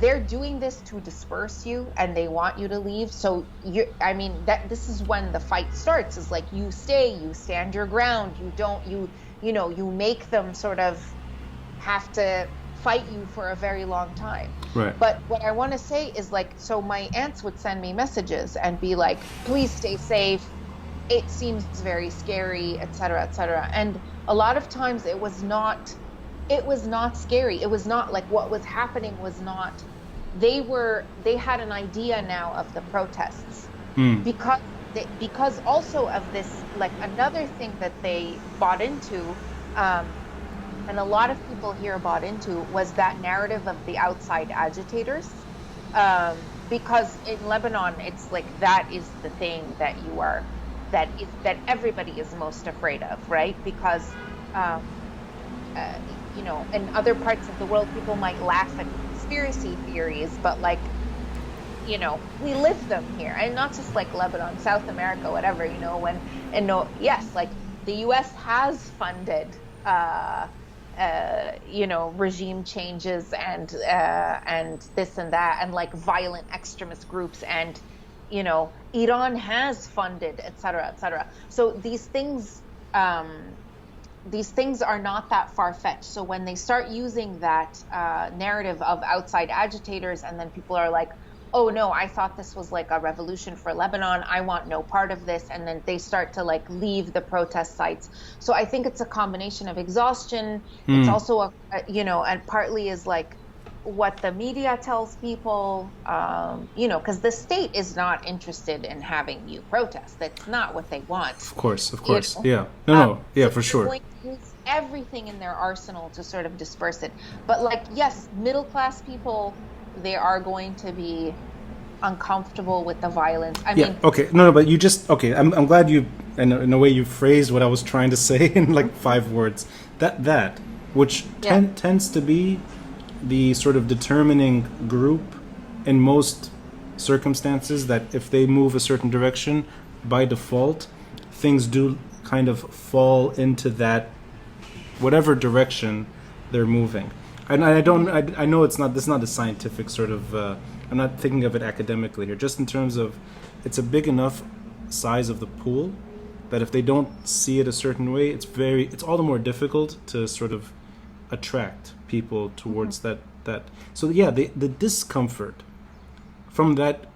they're doing this to disperse you and they want you to leave. So this is when the fight starts, is like you stay, you stand your ground, you make them sort of have to fight you for a very long time. Right. But what I want to say is like, so my aunts would send me messages and be like, please stay safe. It seems very scary, et cetera, et cetera. And a lot of times it was not scary. It was not like what was happening was not, they had an idea now of the protests because also of this, like another thing that they bought into, and a lot of people here bought into, was that narrative of the outside agitators. Because in Lebanon, it's like, that is the thing that that everybody is most afraid of, right? Because, in other parts of the world, people might laugh at conspiracy theories, but like, we live them here, and not just like Lebanon, South America, whatever, yes, like the U.S. has funded, regime changes and this and that, and like violent extremist groups, and Iran has funded, et cetera, et cetera. So these things are not that far-fetched. So when they start using that narrative of outside agitators, and then people are like, oh no, I thought this was like a revolution for Lebanon, I want no part of this, and then they start to like leave the protest sites. So I think it's a combination of exhaustion. It's also and partly is like what the media tells people, because the state is not interested in having you protest. That's not what they want. Of course. Yeah. So for sure. Going to use everything in their arsenal to sort of disperse it. But like, yes, middle class people, they are going to be uncomfortable with the violence. I mean, okay, but you just I'm glad you, in a way, you phrased what I was trying to say in like 5 words. That which tends to be the sort of determining group in most circumstances, that if they move a certain direction, by default, things do kind of fall into that whatever direction they're moving. And I know this is not a scientific sort of, I'm not thinking of it academically here, just in terms of, it's a big enough size of the pool that if they don't see it a certain way, it's all the more difficult to sort of attract people towards that. So yeah, the discomfort from that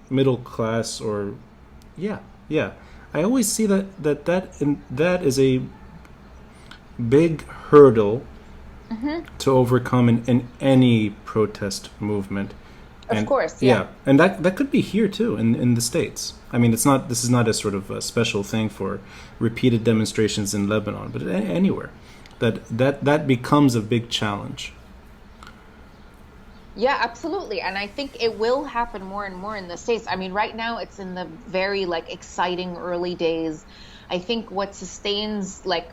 middle class, or I always see that is a big hurdle to overcome in any protest movement. Of course, and that could be here too in the States. I mean, this is not a sort of a special thing for repeated demonstrations in Lebanon, but anywhere that becomes a big challenge. Yeah, absolutely. And I think it will happen more and more in the States. I mean, right now it's in the very like exciting early days. I think what sustains like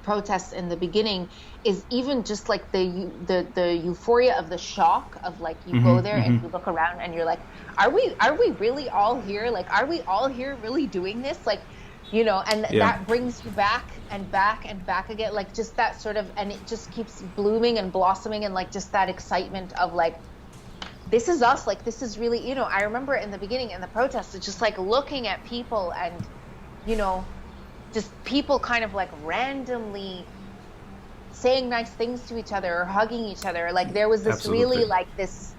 protests in the beginning is even just like the euphoria of the shock of like you go there and you look around and you're like, are we really all here? Like, are we all here really doing this? Like, and that brings you back and back and back again, like just that sort of, and it just keeps blooming and blossoming, and like just that excitement of like, this is us, like this is really, I remember in the beginning in the protests, it's just like looking at people and, just people kind of like randomly saying nice things to each other or hugging each other. Like there was this really like this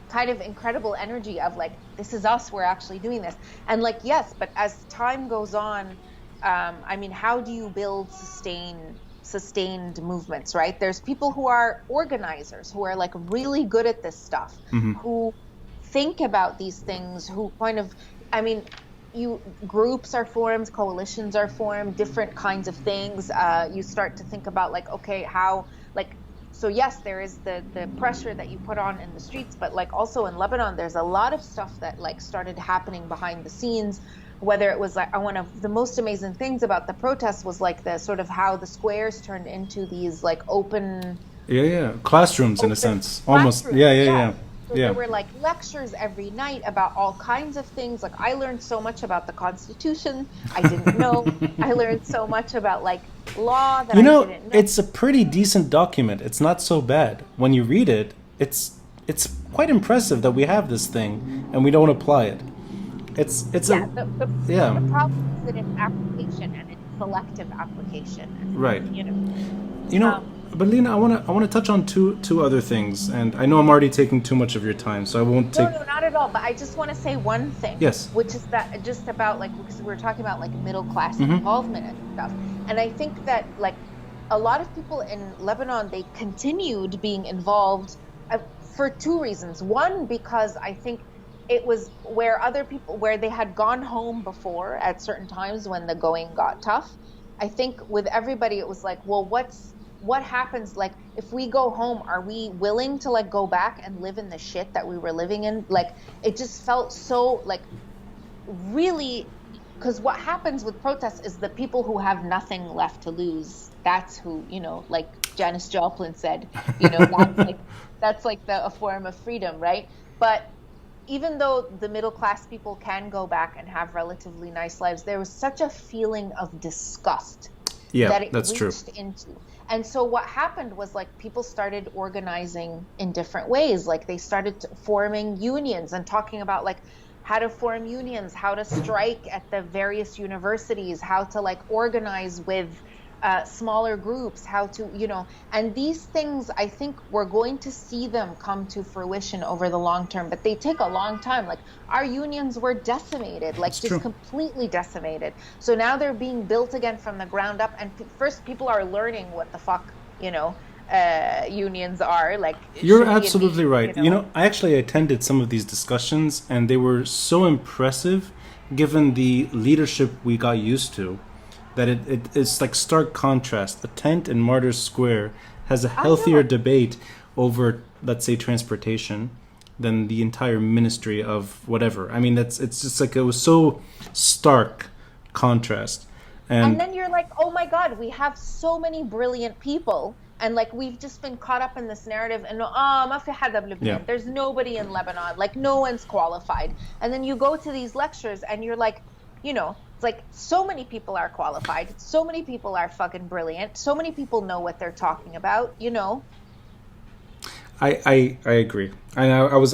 kind of incredible energy of like, this is us, we're actually doing this. And like, yes, but as time goes on, I mean, how do you build sustained movements, right? There's people who are organizers, who are like really good at this stuff, who think about these things, who kind of, I mean, you groups are formed, coalitions are formed, different kinds of things. You start to think about like, okay, how like so yes, there is the pressure that you put on in the streets, but like also in Lebanon, there's a lot of stuff that like started happening behind the scenes. Whether it was like one of the most amazing things about the protests was like the sort of how the squares turned into these like Yeah. Classrooms in a open sense. Almost. classrooms. Yeah. Yes. So there Yeah. were like lectures every night about all kinds of things. Like I learned so much about the Constitution I didn't know. I learned so much about like law that You I know, didn't know. it's a pretty decent document. It's not so bad. When you read it, it's quite impressive that we have this thing and we don't apply it. It's Yeah, a yeah, the problem is in its application and its selective application. right. You know. You know, Um, but Lena, I wanna touch on two other things, and I know I'm already taking too much of your time, so I won't No, take. no, not at all. But I just want to say one thing, Yes. which is that just about like, because we were talking about like middle class involvement and stuff. And I think that like a lot of people in Lebanon, they continued being involved for two reasons. One, because I think it was where other people, where they had gone home before at certain times when the going got tough. I think with everybody, it was like, well, what happens like if we go home, are we willing to like go back and live in the shit that we were living in? Like it just felt so like really, because what happens with protests is the people who have nothing left to lose, that's who, like Janis Joplin said, that's like a form of freedom, right? But even though the middle class people can go back and have relatively nice lives, there was such a feeling of disgust Yeah, that it that's true. reached into. And so what happened was like people started organizing in different ways. Like they started forming unions and talking about like how to form unions, how to strike at the various universities, how to like organize with smaller groups, how to, and these things, I think we're going to see them come to fruition over the long term, but they take a long time. Like our unions were decimated, like It's just true. completely decimated. So now they're being built again from the ground up. And first people are learning what the fuck, unions are like. You're Should we absolutely indeed, right. You know, I actually attended some of these discussions, and they were so impressive, given the leadership we got used to, that it's like stark contrast. A tent in Martyrs Square has a I healthier know. debate over, let's say, transportation than the entire ministry of whatever. I mean, it's just like it was so stark contrast, And and then you're like, oh my God, we have so many brilliant people. And like we've just been caught up in this narrative and ما في حدا yeah, بلبنان. There's nobody in Lebanon. Like no one's qualified. And then you go to these lectures and you're like, it's like so many people are qualified. So many people are fucking brilliant. So many people know what they're talking about. I agree, and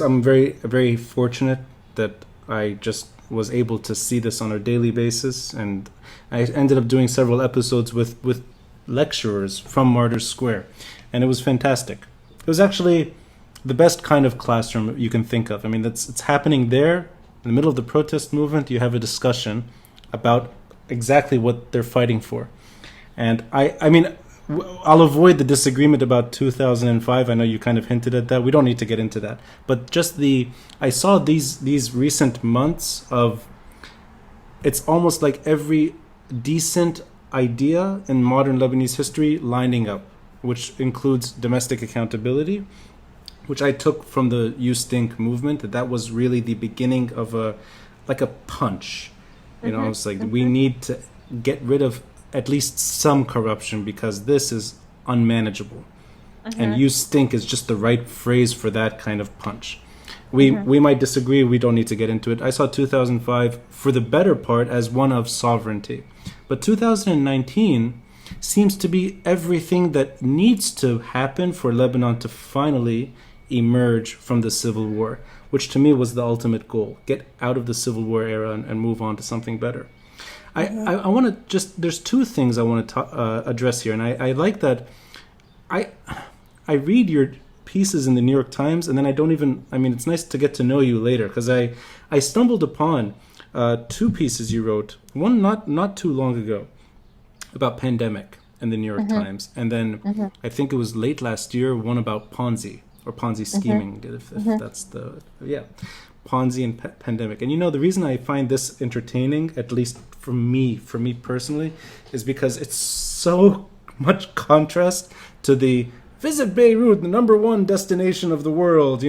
I'm very fortunate that I just was able to see this on a daily basis, and I ended up doing several episodes with lecturers from Martyrs Square, and it was fantastic. It was actually the best kind of classroom you can think of. I mean, it's happening there in the middle of the protest movement. You have a discussion about exactly what they're fighting for, and I mean, I'll avoid the disagreement about 2005. I know you kind of hinted at that. We don't need to get into that. But just I saw these recent months of, it's almost like every decent idea in modern Lebanese history lining up, which includes domestic accountability, which I took from the You Stink movement. That was really the beginning of a punch. It's like we need to get rid of at least some corruption because this is unmanageable. And You Stink is just the right phrase for that kind of punch. We might disagree. We don't need to get into it. I saw 2005 for the better part as one of sovereignty. But 2019 seems to be everything that needs to happen for Lebanon to finally emerge from the civil war, which to me was the ultimate goal. Get out of the civil war era and move on to something better. I want to there's two things I want to address here. And I like that I read your pieces in the New York Times, and then it's nice to get to know you later, because I stumbled upon two pieces you wrote, one not too long ago about pandemic in the New York Times, and then I think it was late last year, one about Ponzi or Ponzi scheming, if that's the, yeah. Ponzi and pandemic. And the reason I find this entertaining, at least for me personally, is because it's so much contrast to the visit Beirut, the number one destination of the world,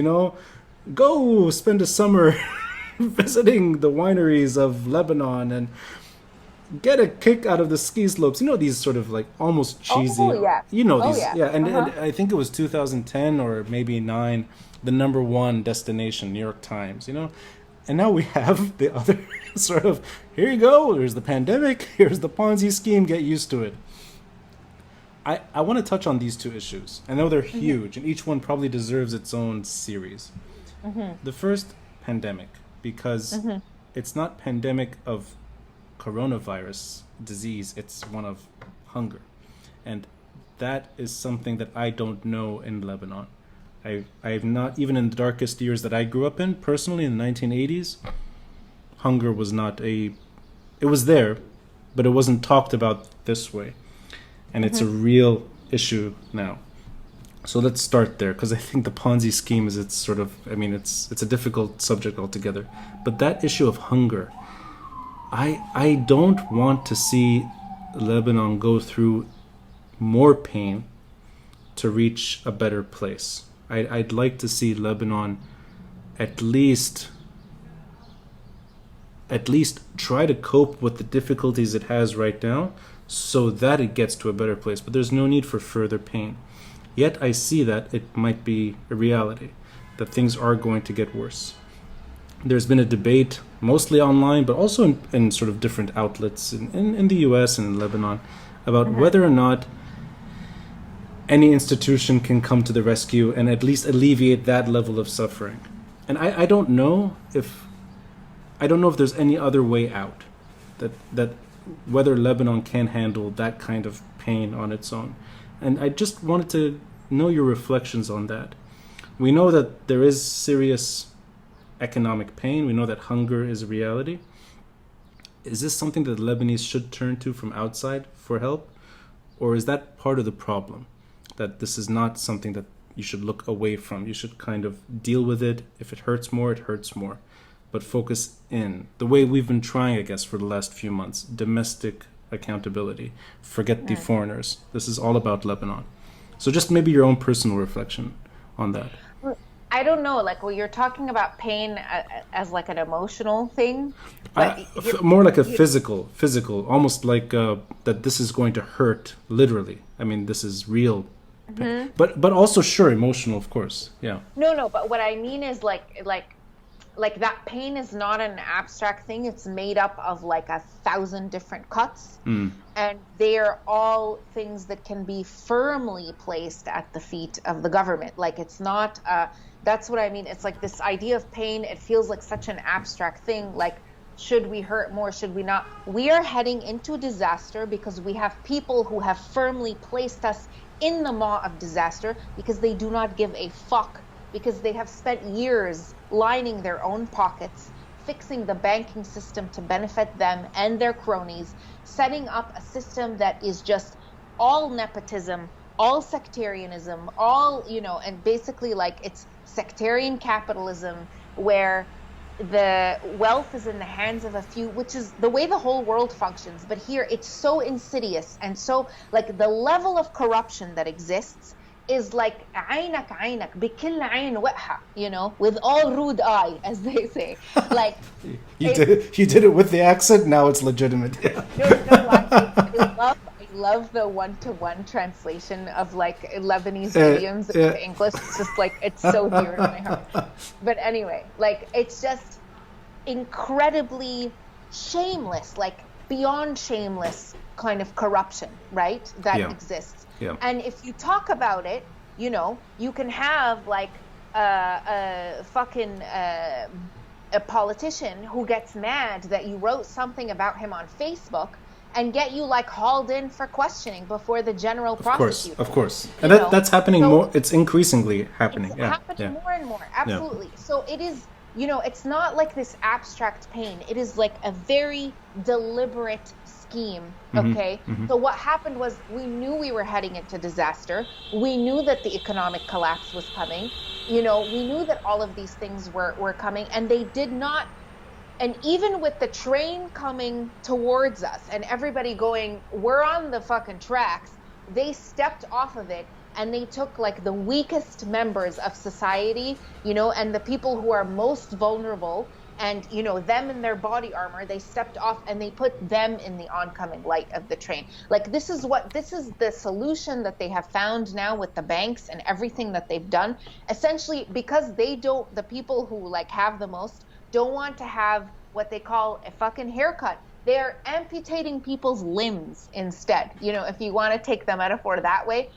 go spend a summer visiting the wineries of Lebanon and get a kick out of the ski slopes. These sort of like almost cheesy. Oh yeah. These. Yeah, and I think it was 2010 or maybe 9, the number one destination, New York Times. And now we have the other sort of, here you go. There's the pandemic. Here's the Ponzi scheme. Get used to it. I want to touch on these two issues. I know they're huge, and each one probably deserves its own series. The first, pandemic, because it's not pandemic of coronavirus disease, it's one of hunger. And that is something that I don't know in Lebanon. I've not, even in the darkest years that I grew up in, personally in the 1980s, hunger was not it was there, but it wasn't talked about this way. And it's a real issue now. So let's start there, because I think the Ponzi scheme is it's a difficult subject altogether. But that issue of hunger, I don't want to see Lebanon go through more pain to reach a better place. I'd like to see Lebanon at least try to cope with the difficulties it has right now so that it gets to a better place. But there's no need for further pain. Yet I see that it might be a reality, that things are going to get worse. There's been a debate, mostly online, but also in sort of different outlets in the US and in Lebanon, about whether or not any institution can come to the rescue and at least alleviate that level of suffering. And I don't know if there's any other way out, that whether Lebanon can handle that kind of pain on its own. And I just wanted to know your reflections on that. We know that there is serious economic pain. We know that hunger is a reality. Is this something that the Lebanese should turn to from outside for help? Or is that part of the problem? That this is not something that you should look away from. You should kind of deal with it. If it hurts more, it hurts more. But focus in. The way we've been trying, I guess, for the last few months. Domestic accountability. Forget the foreigners. This is all about Lebanon. So just maybe your own personal reflection on that. I don't know, like, well, you're talking about pain as like an emotional thing, but more like a physical, almost like that this is going to hurt literally. I mean, this is real, but also sure, emotional, of course. Yeah. No, but what I mean is like that pain is not an abstract thing. It's made up of like 1,000 different cuts, and they're all things that can be firmly placed at the feet of the government. Like, it's not. That's what I mean. It's like this idea of pain. It feels like such an abstract thing. Like, should we hurt more? Should we not? We are heading into disaster because we have people who have firmly placed us in the maw of disaster because they do not give a fuck. Because they have spent years lining their own pockets, fixing the banking system to benefit them and their cronies, setting up a system that is just all nepotism, all sectarianism, all, and basically like it's sectarian capitalism where the wealth is in the hands of a few, which is the way the whole world functions. But here it's so insidious, and so like the level of corruption that exists is like عينك عينك بكل عين وقحة, with all rude eye, as they say. Like you did it with the accent. Now it's legitimate. Yeah. I love the one-to-one translation of like Lebanese idioms into English. It's just like, it's so dear to my heart. But anyway, like, it's just incredibly shameless, like beyond shameless kind of corruption, right? That exists. Yeah. And if you talk about it, you can have like a fucking a politician who gets mad that you wrote something about him on Facebook and get you like hauled in for questioning before the general prosecutor. Of course. And that's happening more. It's increasingly happening. It's happening more and more. Absolutely. Yeah. So it is, it's not like this abstract pain. It is like a very deliberate scheme. Okay. So what happened was we knew we were heading into disaster. We knew that the economic collapse was coming. You know, we knew that all of these things were coming, and they did not. And even with the train coming towards us and everybody going, we're on the fucking tracks, they stepped off of it and they took like the weakest members of society, you know, and the people who are most vulnerable, and, you know, them in their body armor, they stepped off and they put them in the oncoming light of the train. Like, this is the solution that they have found now with the banks and everything that they've done. Essentially, because the people who like have the most don't want to have what they call a fucking haircut. They're amputating people's limbs instead. You know, if you want to take the metaphor that way,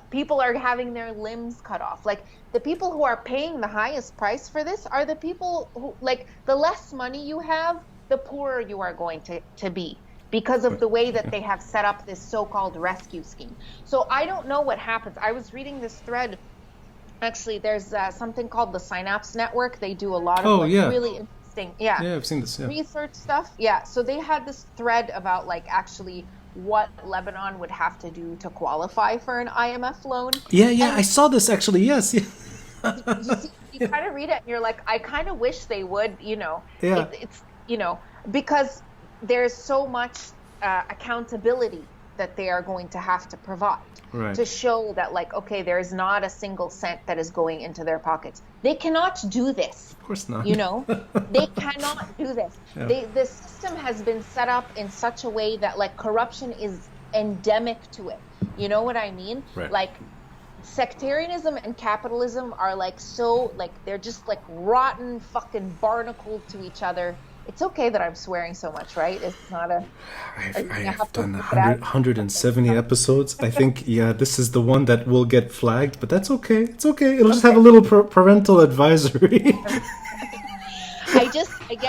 people are having their limbs cut off. Like, the people who are paying the highest price for this are the people who, like, the less money you have, the poorer you are going to be, because of the way that they have set up this so-called rescue scheme. So I don't know what happens. I was reading this thread. Actually, there's something called the Synapse Network. They do a lot of really interesting, I've seen this, research stuff. Yeah, so they had this thread about like actually what Lebanon would have to do to qualify for an IMF loan. Yeah, I saw this actually. Yes, yeah. You kind of read it and you're like, I kind of wish they would. You know, yeah. It's you know, because there's so much accountability that they are going to have to provide. Right. To show that, like, okay, there is not a single cent that is going into their pockets. They cannot do this. Of course not. You know, they cannot do this. Yeah. The system has been set up in such a way that, like, corruption is endemic to it. You know what I mean? Right. Like, sectarianism and capitalism are like so, like, they're just like rotten fucking barnacles to each other. It's okay that I'm swearing so much, right? It's not a... I have done 170 episodes. I think, this is the one that will get flagged, but that's okay. It's okay. It'll just have a little parental advisory.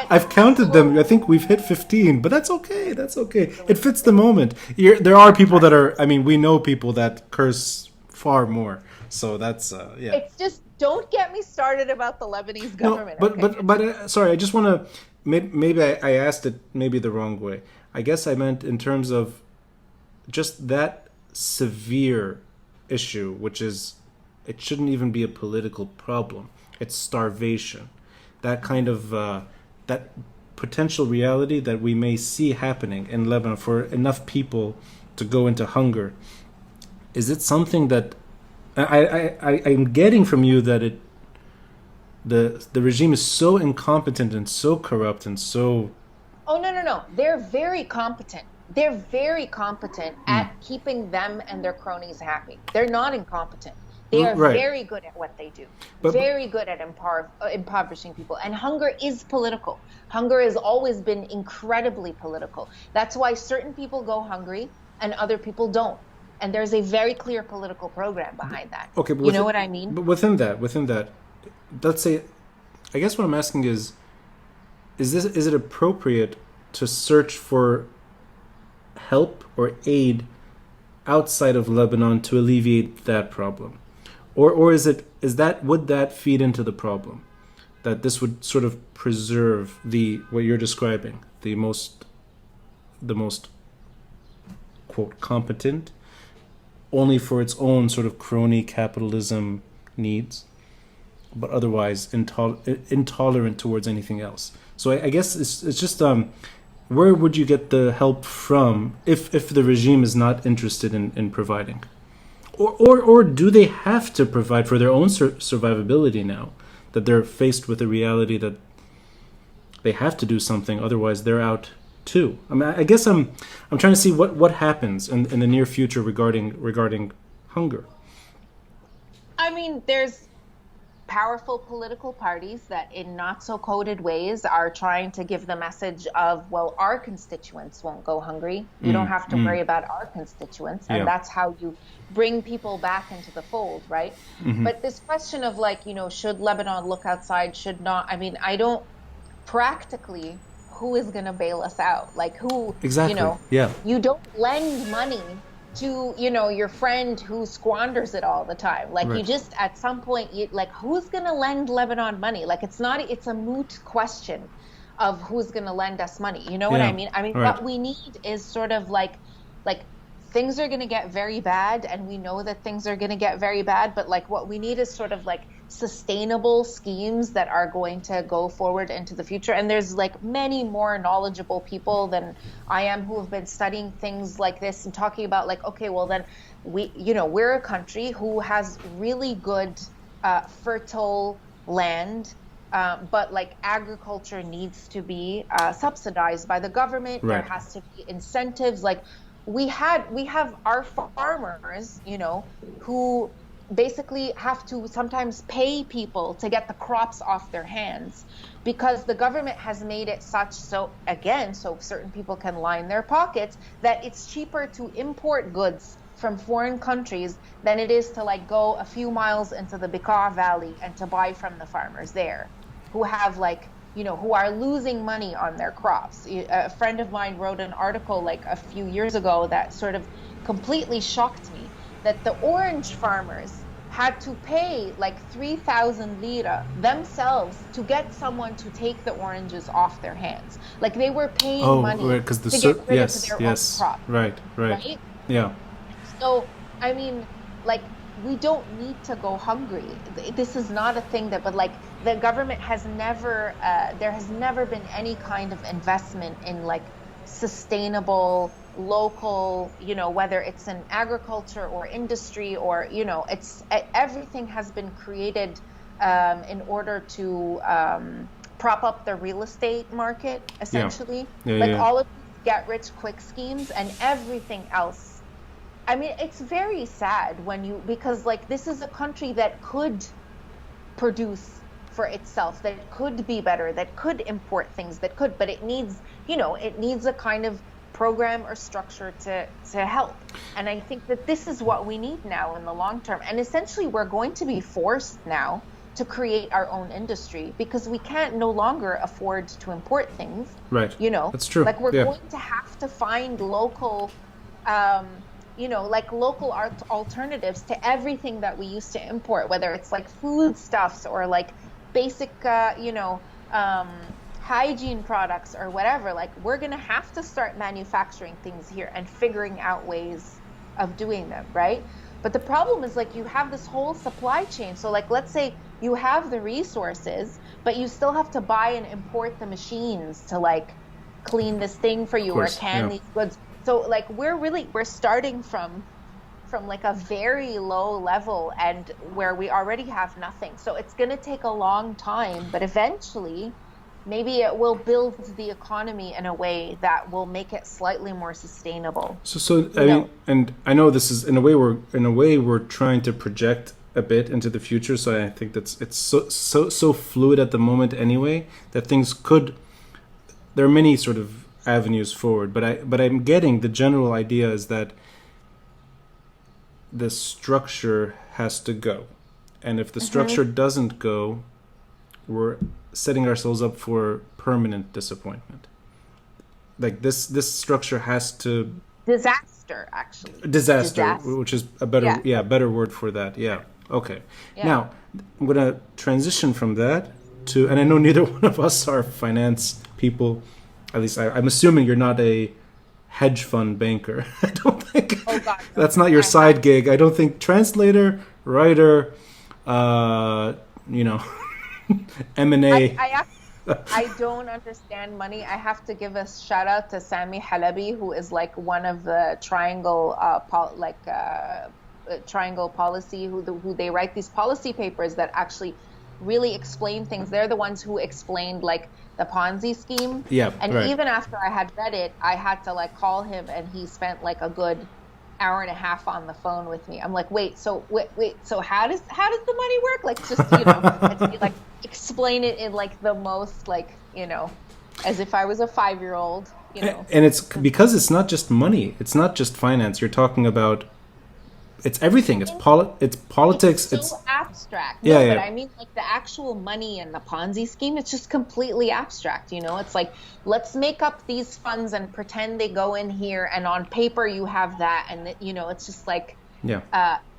I've counted them. I think we've hit 15, but that's okay. That's okay. It fits the moment. There are people that are... I mean, we know people that curse far more. So that's, It's just, don't get me started about the Lebanese government. No, but sorry, I just want to... Maybe I asked it maybe the wrong way. I guess I meant in terms of just that severe issue, which is, it shouldn't even be a political problem. It's starvation. That kind of, that potential reality that we may see happening in Lebanon for enough people to go into hunger. Is it something that I'm getting from you that the regime is so incompetent and so corrupt and so... Oh, no. They're very competent. They're very competent at keeping them and their cronies happy. They're not incompetent. They are very good at what they do. Very good at impoverishing people. And hunger is political. Hunger has always been incredibly political. That's why certain people go hungry and other people don't. And there's a very clear political program behind that. Okay, but you know what I mean? But within that, let's say, I guess what I'm asking is it appropriate to search for help or aid outside of Lebanon to alleviate that problem, or would that feed into the problem, that this would sort of preserve what you're describing, the most quote competent only for its own sort of crony capitalism needs, but otherwise intolerant towards anything else. So I guess it's just where would you get the help from if the regime is not interested in providing, or do they have to provide for their own survivability now that they're faced with the reality that they have to do something, otherwise they're out too? I mean, I guess I'm trying to see what happens in the near future regarding hunger. I mean, there's powerful political parties that in not so coded ways are trying to give the message of, well, our constituents won't go hungry. You don't have to worry about our constituents. And that's how you bring people back into the fold, right? But this question of, like, you know, should Lebanon look outside, should not, I mean, I don't, practically, who is going to bail us out? Like, who, exactly. You know, yeah. You don't lend money to, you know, your friend who squanders it all the time. Like, you just, at some point, like, who's going to lend Lebanon money? Like, it's a moot question. of who's going to lend us money. You know what Yeah. I mean? I mean, Right. what we need is sort of like things are going to get very bad, and we know that things are going to get very bad, but like what we need is sort of like sustainable schemes that are going to go forward into the future. And there's like many more knowledgeable people than I am who have been studying things like this and talking about like, okay, well then we're a country who has really good fertile land, but like agriculture needs to be subsidized by the government. There Right. has to be incentives. Like we have our farmers, who basically have to sometimes pay people to get the crops off their hands because the government has made it such so certain people can line their pockets that it's cheaper to import goods from foreign countries than it is to like go a few miles into the Bekaa Valley and to buy from the farmers there who have like who are losing money on their crops. A friend of mine wrote an article like a few years ago that sort of completely shocked me, that the orange farmers had to pay like 3,000 lira themselves to get someone to take the oranges off their hands. Like they were paying money because to get rid of their own crop. Right. Right? Yeah. So, I mean, like, we don't need to go hungry. This is not a thing but like, the government has there has never been any kind of investment in like sustainable, local, whether it's in agriculture or industry or, everything has been created in order to prop up the real estate market, essentially. All of these get-rich-quick schemes and everything else. I mean, it's very sad because like this is a country that could produce for itself, that could be better, that could import things, but it needs, it needs a kind of program or structure to help. And I think that this is what we need now in the long term. And essentially we're going to be forced now to create our own industry because we can't no longer afford to import things. Right. That's true. Like we're going to have to find local like local alternatives to everything that we used to import, whether it's like foodstuffs or like basic, hygiene products or whatever. Like we're going to have to start manufacturing things here and figuring out ways of doing them, right? But the problem is like you have this whole supply chain. So like, let's say you have the resources, but you still have to buy and import the machines to like clean this thing for you or can these goods. So like we're starting from like a very low level and where we already have nothing. So it's going to take a long time, but eventually maybe it will build the economy in a way that will make it slightly more sustainable. So I mean, and I know this is in a way we're trying to project a bit into the future. So I think it's so fluid at the moment anyway that there are many sort of avenues forward, but I'm getting the general idea is that the structure has to go, and if the structure doesn't go, we're setting ourselves up for permanent disappointment. Like this structure has to disaster, which is a better word for that. Okay. Now I'm gonna transition from that to, and I know neither one of us are finance people. At least I'm assuming you're not a hedge fund banker. I don't think that's not your side gig. I don't think translator, writer, M&A. I don't understand money. I have to give a shout out to Sami Halabi, who is like one of the Triangle Triangle Policy, who they write these policy papers that actually really explain things. They're the ones who explained like the Ponzi scheme. Even after I had read it, I had to like call him, and he spent like a good hour and a half on the phone with me. I'm like, wait, so how does the money work? Like, just and he, like explain it in like the most like as if I was a 5-year-old. And it's because it's not just money. It's not just finance. You're talking about. It's everything. It's politics. It's so abstract. But I mean, like the actual money and the Ponzi scheme, it's just completely abstract. It's like, let's make up these funds and pretend they go in here, and on paper you have that, and it's just like,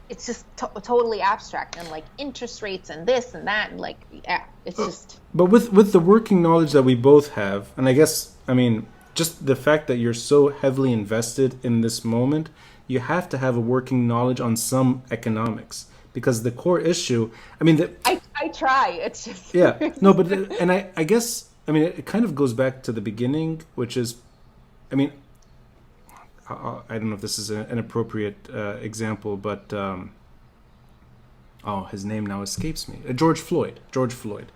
it's just totally abstract, and like interest rates and this and that, and like, yeah, it's just. But with the working knowledge that we both have, and I guess, I mean, just the fact that you're so heavily invested in this moment, you have to have a working knowledge on some economics, because the core issue, I mean, I try. It's just. yeah, no, but and I guess, I mean, it kind of goes back to the beginning, which is, I mean, I don't know if this is an appropriate example, but oh, his name now escapes me. George Floyd. George Floyd.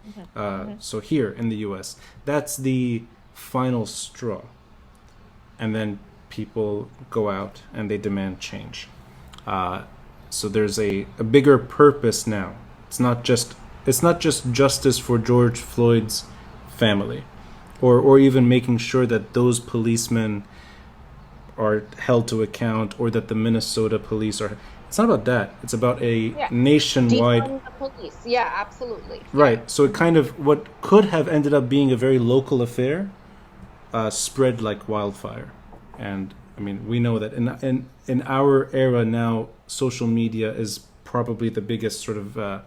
So here in the U.S., that's the final straw, and then people go out and they demand change. So there's a bigger purpose now. It's not just justice for George Floyd's family, or even making sure that those policemen are held to account, or that the Minnesota police are. It's not about that. It's about a nationwide. Defund the police. Yeah, absolutely. Right. So it kind of, what could have ended up being a very local affair, spread like wildfire. And I mean, we know that in our era now, social media is probably the biggest sort of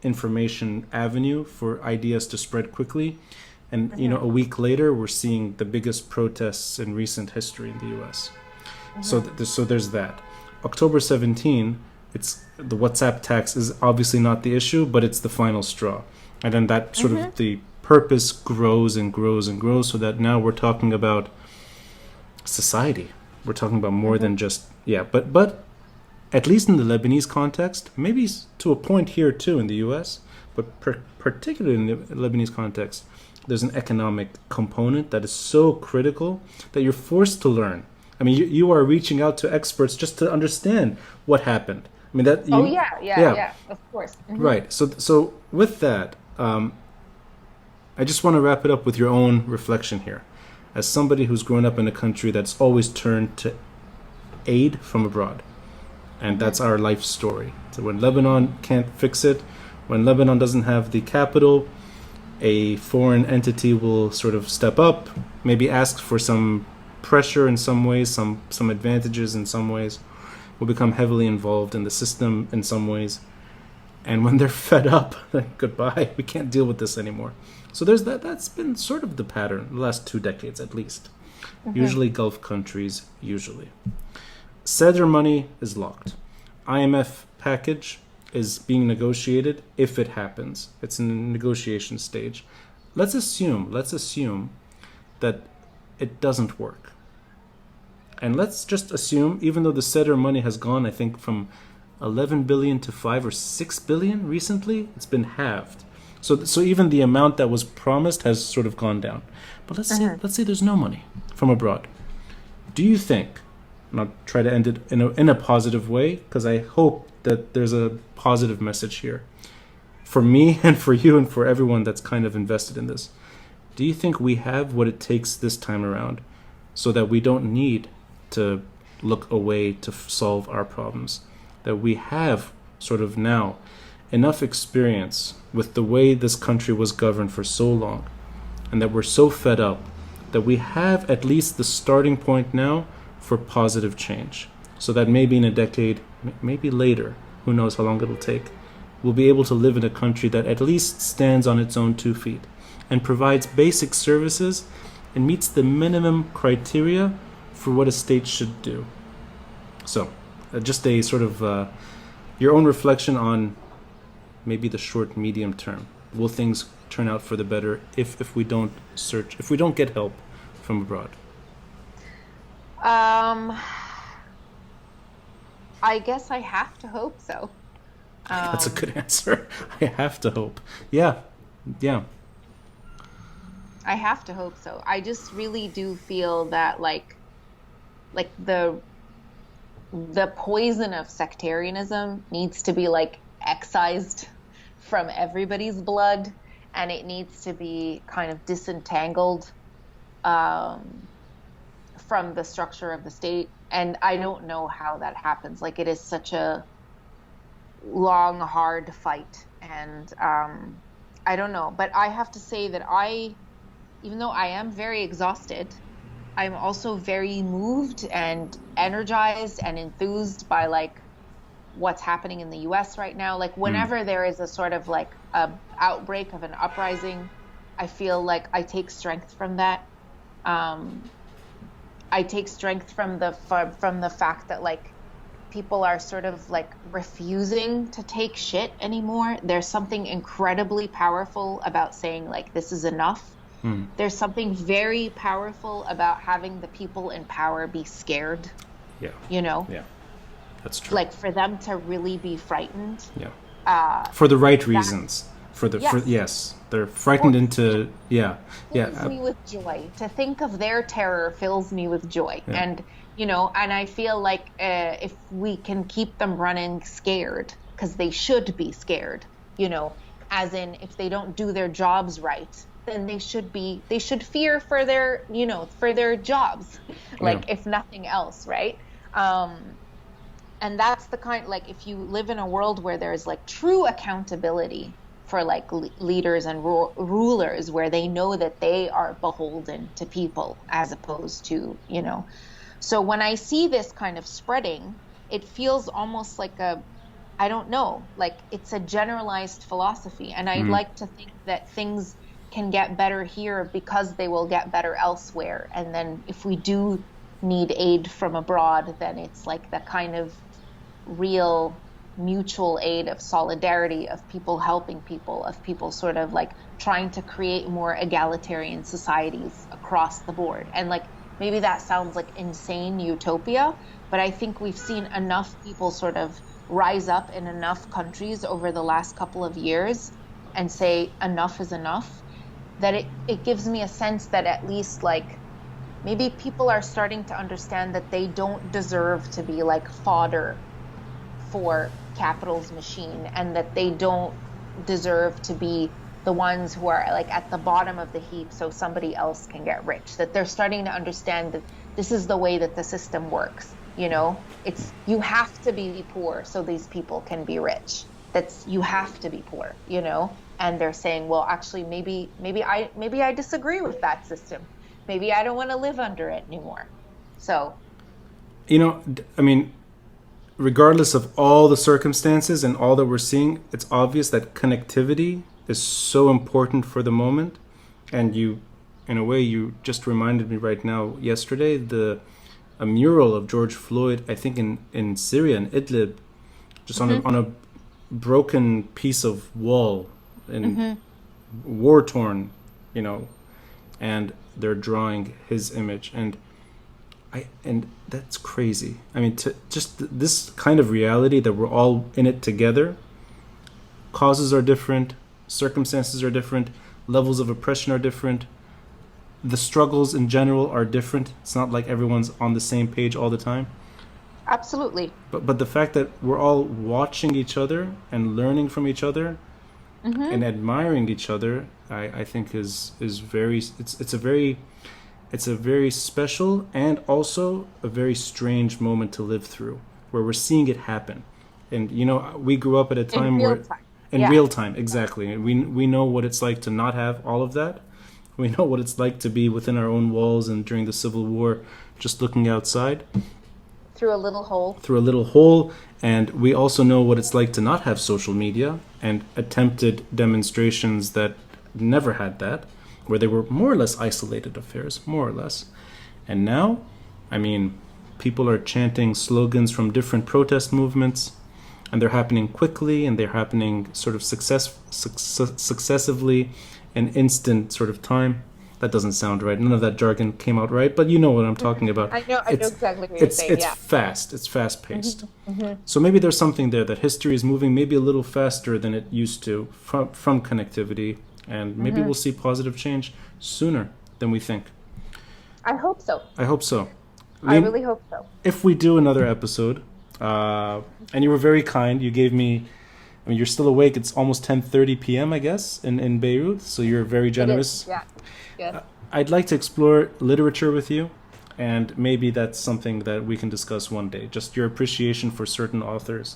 information avenue for ideas to spread quickly. And you know, a week later, we're seeing the biggest protests in recent history in the U.S. So there's that. October 17, it's the WhatsApp tax is obviously not the issue, but it's the final straw. And then that sort of the purpose grows and grows and grows, so that now we're talking about society. We're talking about more than just, but at least in the Lebanese context, maybe to a point here too in the US, but particularly in the Lebanese context, there's an economic component that is so critical that you're forced to learn. I mean, you are reaching out to experts just to understand what happened. I mean, that. Yeah, of course. Right. So with that, I just want to wrap it up with your own reflection here, as somebody who's grown up in a country that's always turned to aid from abroad, and that's our life story. So when Lebanon can't fix it, when Lebanon doesn't have the capital, a foreign entity will sort of step up, maybe ask for some pressure in some ways, some advantages in some ways, will become heavily involved in the system in some ways, and when they're fed up, then goodbye, we can't deal with this anymore. So there's that's been sort of the pattern the last 2 decades at least. Usually Gulf countries, usually. Sadr money is locked. IMF package is being negotiated if it happens. It's in the negotiation stage. Let's assume that it doesn't work. And let's just assume, even though the Sadr money has gone, I think, from 11 billion to 5 or 6 billion recently, it's been halved. So even the amount that was promised has sort of gone down. But let's say there's no money from abroad. Do you think, and I'll try to end it in a positive way, because I hope that there's a positive message here for me and for you and for everyone that's kind of invested in this. Do you think we have what it takes this time around so that we don't need to look away to solve our problems? That we have sort of now enough experience with the way this country was governed for so long, and that we're so fed up that we have at least the starting point now for positive change, so that maybe in a decade, maybe later, who knows how long it'll take, we'll be able to live in a country that at least stands on its own 2 feet and provides basic services and meets the minimum criteria for what a state should do. So, just a sort of your own reflection on maybe the short, medium term. Will things turn out for the better if we don't get help from abroad? I guess I have to hope so. That's a good answer. I have to hope. Yeah. I have to hope so. I just really do feel that like the poison of sectarianism needs to be like excised from everybody's blood, and it needs to be kind of disentangled from the structure of the state. And I don't know how that happens. Like, it is such a long, hard fight, and I don't know. But I have to say that even though I am very exhausted, I'm also very moved and energized and enthused by like what's happening in the US right now. Like whenever there is a sort of like a outbreak of an uprising, I feel like I take strength from that. I take strength from the fact that like people are sort of like refusing to take shit anymore. There's something incredibly powerful about saying like this is enough. There's something very powerful about having the people in power be scared. Yeah. You know? Yeah. That's true. Like for them to really be frightened. Yeah. For the right reasons. Yes. They're frightened into fills me with joy. To think of their terror fills me with joy. Yeah. And you know, and I feel like if we can keep them running scared, because they should be scared, you know, as in if they don't do their jobs right, then they should fear for their, you know, for their jobs, like if nothing else, right? And that's the kind, like if you live in a world where there's like true accountability for like leaders and rulers, where they know that they are beholden to people as opposed to, you know. So when I see this kind of spreading, it feels almost like I don't know, like it's a generalized philosophy. And I'd like to think that things can get better here because they will get better elsewhere. And then if we do need aid from abroad, then it's like the kind of real mutual aid of solidarity, of people helping people, of people sort of like trying to create more egalitarian societies across the board. And like, maybe that sounds like insane utopia, but I think we've seen enough people sort of rise up in enough countries over the last couple of years and say enough is enough, that it gives me a sense that at least like maybe people are starting to understand that they don't deserve to be like fodder for capital's machine, and that they don't deserve to be the ones who are like at the bottom of the heap so somebody else can get rich. That they're starting to understand that this is the way that the system works, you know. It's you have to be poor so these people can be rich. You have to be poor, you know. And they're saying, well, actually maybe I disagree with that system. Maybe I don't want to live under it anymore. So, you know, I mean, regardless of all the circumstances and all that we're seeing, it's obvious that connectivity is so important for the moment. And you, in a way, you just reminded me right now, yesterday, a mural of George Floyd, I think in Syria, in Idlib, just on a broken piece of wall, in war-torn, you know, and they're drawing his image. And that's crazy. I mean, this kind of reality that we're all in it together. Causes are different, circumstances are different, levels of oppression are different. The struggles in general are different. It's not like everyone's on the same page all the time. Absolutely. But the fact that we're all watching each other and learning from each other and admiring each other, I think is very. It's a very special and also a very strange moment to live through, where we're seeing it happen. And, you know, we grew up at a time in real time, exactly. And we know what it's like to not have all of that. We know what it's like to be within our own walls and during the Civil War, just looking outside. Through a little hole. And we also know what it's like to not have social media and attempted demonstrations that never had that, where they were more or less isolated affairs, more or less. And now, I mean, people are chanting slogans from different protest movements, and they're happening quickly, and they're happening sort of successively in instant sort of time. That doesn't sound right. None of that jargon came out right, but you know what I'm talking about. I know exactly what you're saying. It's fast. It's fast-paced. So maybe there's something there, that history is moving maybe a little faster than it used to from connectivity. And maybe we'll see positive change sooner than we think. I hope so. I really hope so. If we do another episode, and you were very kind, you gave me, I mean, you're still awake. It's almost 10:30 p.m., I guess, in Beirut. So you're very generous. Yeah. Yes. I'd like to explore literature with you. And maybe that's something that we can discuss one day. Just your appreciation for certain authors.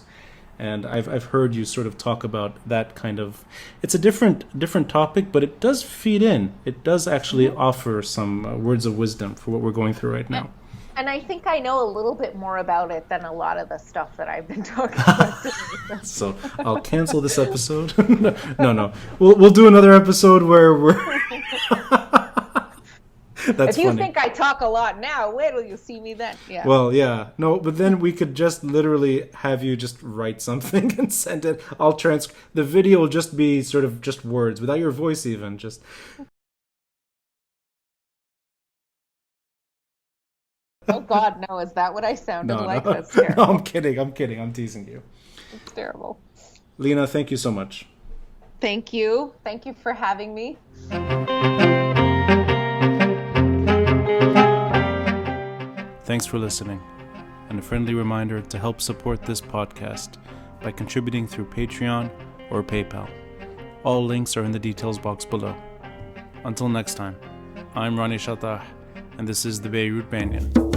And I've heard you sort of talk about that kind of. It's a different topic, but it does feed in. It does actually offer some words of wisdom for what we're going through right now. And I think I know a little bit more about it than a lot of the stuff that I've been talking about today. So I'll cancel this episode. No. We'll do another episode where we're. That's If you funny. think I talk a lot now, wait till you see me then. Yeah. Well, yeah. No, but then we could just literally have you just write something and send it. I'll the video will just be sort of just words without your voice even. Just Oh God, no! Is that what I sounded no, like? no. That's terrible. No, I'm kidding. I'm teasing you. It's terrible. Lina, thank you so much. Thank you. Thank you for having me. Thanks for listening, and a friendly reminder to help support this podcast by contributing through Patreon or PayPal. All links are in the details box below. Until next time, I'm Rani Shatah, and this is the Beirut Banyan.